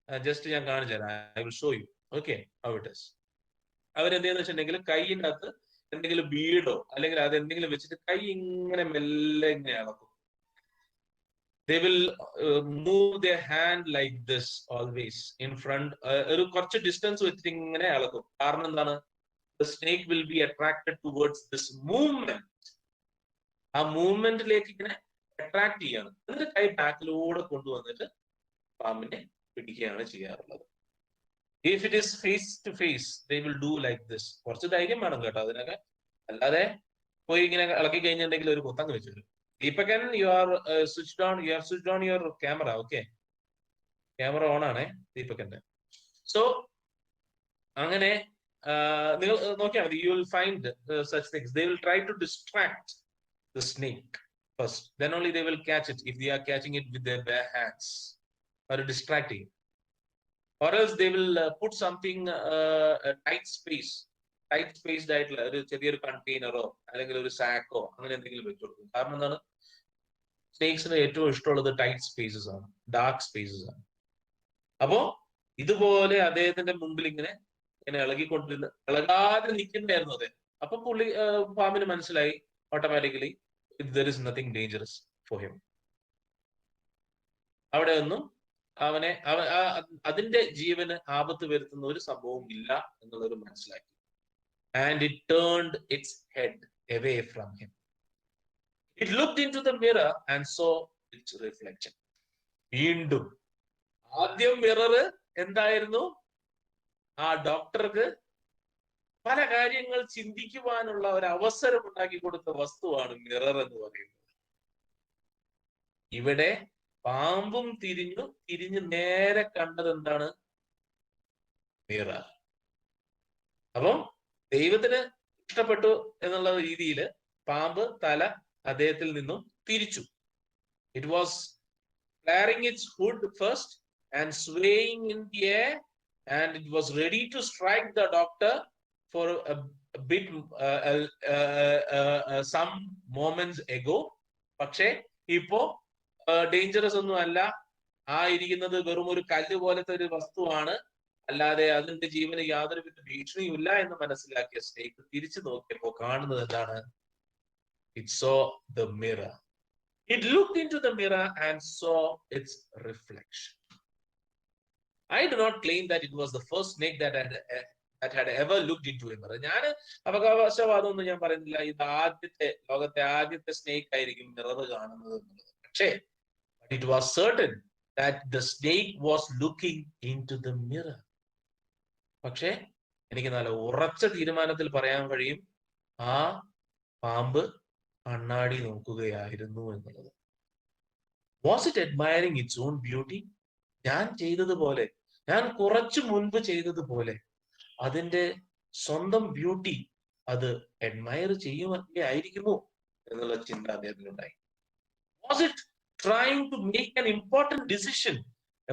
ജസ്റ്റ് ഞാൻ കാണിച്ചു തരാം. I will show you. Okay, how it is. അവരെന്തെന്ന് വെച്ചിട്ടുണ്ടെങ്കിൽ കൈയിൻ്റെ അകത്ത് എന്തെങ്കിലും ബീഡോ അല്ലെങ്കിൽ അത് എന്തെങ്കിലും വെച്ചിട്ട് കൈ ഇങ്ങനെ മെല്ലെ ഇങ്ങനെ ഇളക്കും. They will move their hand like this always in front. ഒരു കുറച്ച് ഡിസ്റ്റൻസ് വെച്ചിട്ട് ഇങ്ങനെ ഇളക്കും. കാരണം എന്താണ്? The snake will be attracted towards this movement. ആ മൂവ്മെന്റിലേക്ക് ഇങ്ങനെ അട്രാക്ട് ചെയ്യാണ്. എന്നിട്ട് കൈ ബാക്കിലൂടെ കൊണ്ടുവന്നിട്ട് പാമ്പിനെ പിടിക്കുകയാണ് ചെയ്യാറുള്ളത്. If it is face to face, they will do like this. കുറച്ച് ധൈര്യം വേണം കേട്ടോ അതിനൊക്കെ, അല്ലാതെ പോയി ഇങ്ങനെ ഇളക്കി കഴിഞ്ഞിട്ടുണ്ടെങ്കിൽ ഒരു കുത്തങ്ങ് വെച്ചു വരും. ദീപകൻ, you have switched on your camera. Okay, camera on ആണേ ദീപകന്റെ. സോ അങ്ങനെ നിങ്ങൾ നോക്കിയാൽ മതി. You will find such things. They will try to distract the snake first, then only they will catch it. If they are catching it with their bare hands or distracting, or else they will put something a tight space tight spaced ആയിട്ടുള്ള ഒരു ചെറിയൊരു കണ്ടെയ്നറോ അല്ലെങ്കിൽ ഒരു Sako അങ്ങനെ എന്തെങ്കിലും വെച്ചു കൊടുക്കും. കാരണം എന്താണ്, സ്നേക്സിന് ഏറ്റവും ഇഷ്ടമുള്ളത് ടൈറ്റ് സ്പേസസ് ആണ്, ഡാർക്ക് സ്പേസസ് ആണ്. അപ്പോ ഇതുപോലെ അദ്ദേഹത്തിന്റെ മുമ്പിൽ ഇങ്ങനെ ഇങ്ങനെ ഇളകിക്കൊണ്ടിരുന്ന, ഇളകാതെ നിൽക്കണ്ടായിരുന്നു അതെ. അപ്പൊ പാമ്പിന് മനസ്സിലായി automatically there is nothing dangerous for him. അവിടെ ഒന്നും അവനെ അതിന്റെ ജീവന് ആപത്ത് വരുത്തുന്ന ഒരു സംഭവവും ഇല്ല എന്നുള്ളത് മനസ്സിലാക്കി. And it turned it's head away from him. It looked into the mirror and saw its reflection. വീണ്ടും ആദ്യം മിറർ എന്തായിരുന്നു? ആ ഡോക്ടർക്ക് പല കാര്യങ്ങൾ ചിന്തിക്കുവാനുള്ള ഒരു അവസരം ഉണ്ടാക്കി കൊടുത്ത വസ്തുവാണ് മിറർ എന്ന് പറയുന്നത്. ഇവിടെ പാമ്പും തിരിഞ്ഞു നേരെ കണ്ടത് എന്താണ്? മിറർ. അപ്പം ദൈവത്തിന് ഇഷ്ടപ്പെട്ടു എന്നുള്ള രീതിയിൽ പാമ്പ് തല അദ്ദേഹത്തിൽ നിന്നും തിരിച്ചു. It was flaring its hood first and swaying in the air, and it was ready to strike the doctor for a bit some moments ago. പക്ഷേ ഇപ്പോ ഡേഞ്ചറസ് ഒന്നും അല്ല, ആ ഇരിക്കുന്നത് വെറും ഒരു കല്ല് പോലത്തെ ഒരു വസ്തുവാണ്, അല്ലാതെ അതിന്റെ ജീവന് യാതൊരു വിധ ഭീഷണിയും ഇല്ല എന്ന് മനസ്സിലാക്കിയ സ്നേക്ക് തിരിച്ചു നോക്കിയപ്പോ കാണുന്നത് എന്താണ്? It saw the mirror. It looked into the mirror and saw its reflection. I do not claim that it was the first snake that had ever looked into a mirror. ഞാൻ അവകാശവാദമൊന്നും ഞാൻ പറയുന്നില്ല ഇത് ലോകത്തെ ആദ്യത്തെ സ്നേക്ക് ആയിരിക്കും mirror കാണുന്നത് എന്നുള്ളത്. പക്ഷേ it was certain that the snake was looking into the mirror. പക്ഷേ എനിക്ക് നല്ല ഉറച്ച തീരുമാനത്തിൽ പറയാൻ കഴിയും, ആ പാമ്പ് കണ്ണാടി നോക്കുകയായിരുന്നു എന്നുള്ളത്. Was it admiring its own beauty? ഞാൻ ചെയ്തതുപോലെ, ഞാൻ കുറച്ചു മുൻപ് ചെയ്തതുപോലെ അതിന്റെ സ്വന്തം ബ്യൂട്ടി അത് അഡ്മയർ ചെയ്യുകയായിരിക്കുമോ എന്നുള്ള ചിന്ത അദ്ദേഹത്തിനുണ്ടായി. Was it trying to make an important decision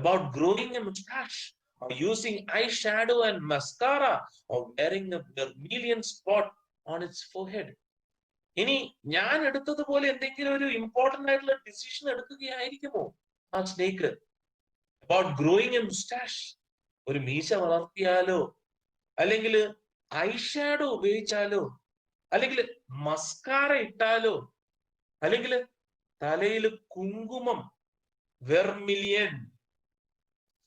about growing a mustache or using eyeshadow and mascara or wearing a vermilion spot on its forehead? ഇനി ഞാൻ എടുത്തതുപോലെ എന്തെങ്കിലും ഒരു ഇമ്പോർട്ടന്റ് ആയിട്ടുള്ള ഡിസിഷൻ എടുക്കുകയായിരിക്കുമോ ആ snake? About growing A moustache, ഒരു മീശ വളർത്തിയാലോ, അല്ലെങ്കിൽ eyeshadow ഉപയോഗിച്ചാലോ, അല്ലെങ്കിൽ മസ്കാര ഇട്ടാലോ, അല്ലെങ്കിൽ തലയിൽ കുങ്കുമം, vermilion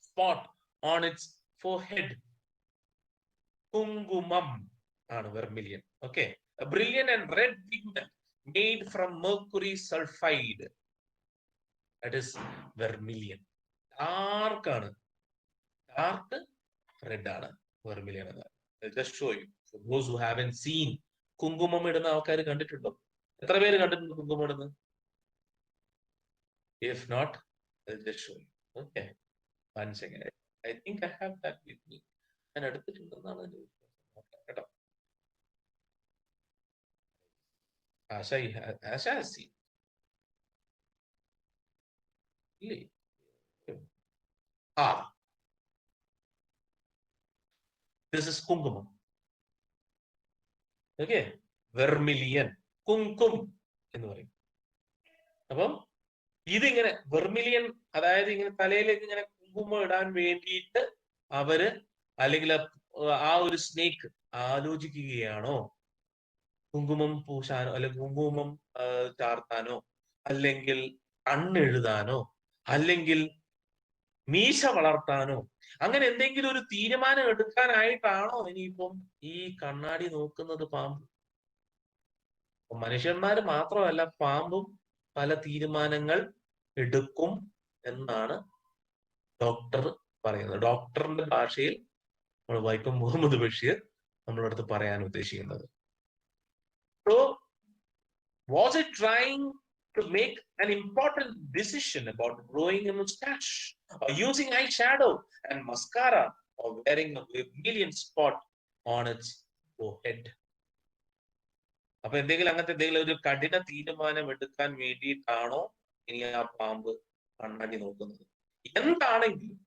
spot on its forehead. കുങ്കുമം ആണ് vermilion. Okay, a brilliant and red pigment made from mercury sulfide, that is vermilion. Dark ആണ്, dark red ആണ് vermilion എന്ന്. I'll just show you for those who haven't seen. കുങ്കുമം ഇടുന്ന ആൾക്കാർ കണ്ടിട്ടുണ്ടോ? എത്ര പേര് കണ്ടിട്ടുണ്ട് കുങ്കുമം ഇടുന്നത്? If not, I'll just show you. Okay, one second. I think I have that with me. ഞാൻ എടുത്തിട്ടുണ്ടെന്നാണ് എൻ്റെ വിശ്വാസം. കേട്ടോ, Asha has seen. This is കുങ്കുമം. ഓക്കെ, വെർമിലിയൻ, കുങ്കും എന്ന് പറയും. അപ്പം ഇതിങ്ങനെ വെർമിലിയൻ, അതായത് ഇങ്ങനെ തലയിലേക്ക് ഇങ്ങനെ കുങ്കുമം ഇടാൻ വേണ്ടിയിട്ട് അവര്, അല്ലെങ്കിൽ ആ ഒരു സ്നേക്ക് ആലോചിക്കുകയാണോ കുങ്കുമം പൂശാനോ, അല്ലെങ്കിൽ കുങ്കുമം ചാർത്താനോ, അല്ലെങ്കിൽ കണ്ണെഴുതാനോ, അല്ലെങ്കിൽ മീശ വളർത്താനോ, അങ്ങനെ എന്തെങ്കിലും ഒരു തീരുമാനം എടുക്കാനായിട്ടാണോ ഇനിയിപ്പം ഈ കണ്ണാടി നോക്കുന്നത് പാമ്പ്? മനുഷ്യന്മാര് മാത്രമല്ല, പാമ്പും പല തീരുമാനങ്ങൾ എടുക്കും എന്നാണ് ഡോക്ടർ പറയുന്നത്. ഡോക്ടറിന്റെ ഭാഷയിൽ നമ്മൾ വൈക്കം മുഹമ്മദ് ബഷീർ നമ്മുടെ അടുത്ത് പറയാൻ ഉദ്ദേശിക്കുന്നത്. So, was it trying to make an important decision about growing a mustache or using eyeshadow and mascara or wearing a vermilion spot on its forehead? അപ്പൊ അങ്ങനത്തെ എന്തെങ്കിലും ഒരു കഠിന തീരുമാനം എടുക്കാൻ വേണ്ടിയിട്ടാണോ ഇനി ആ പാമ്പ് കണ്ണാടി നോക്കുന്നത്? എന്താണെങ്കിലും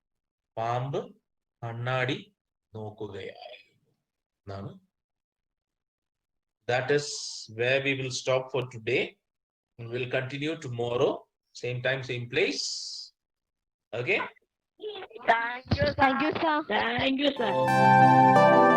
പാമ്പ് കണ്ണാടി നോക്കുകയായിരുന്നു എന്നാണ് That is where we will stop for today. And we'll continue tomorrow, same time, same place. Okay. Thank you, Thank sir. you, sir. Thank you, sir.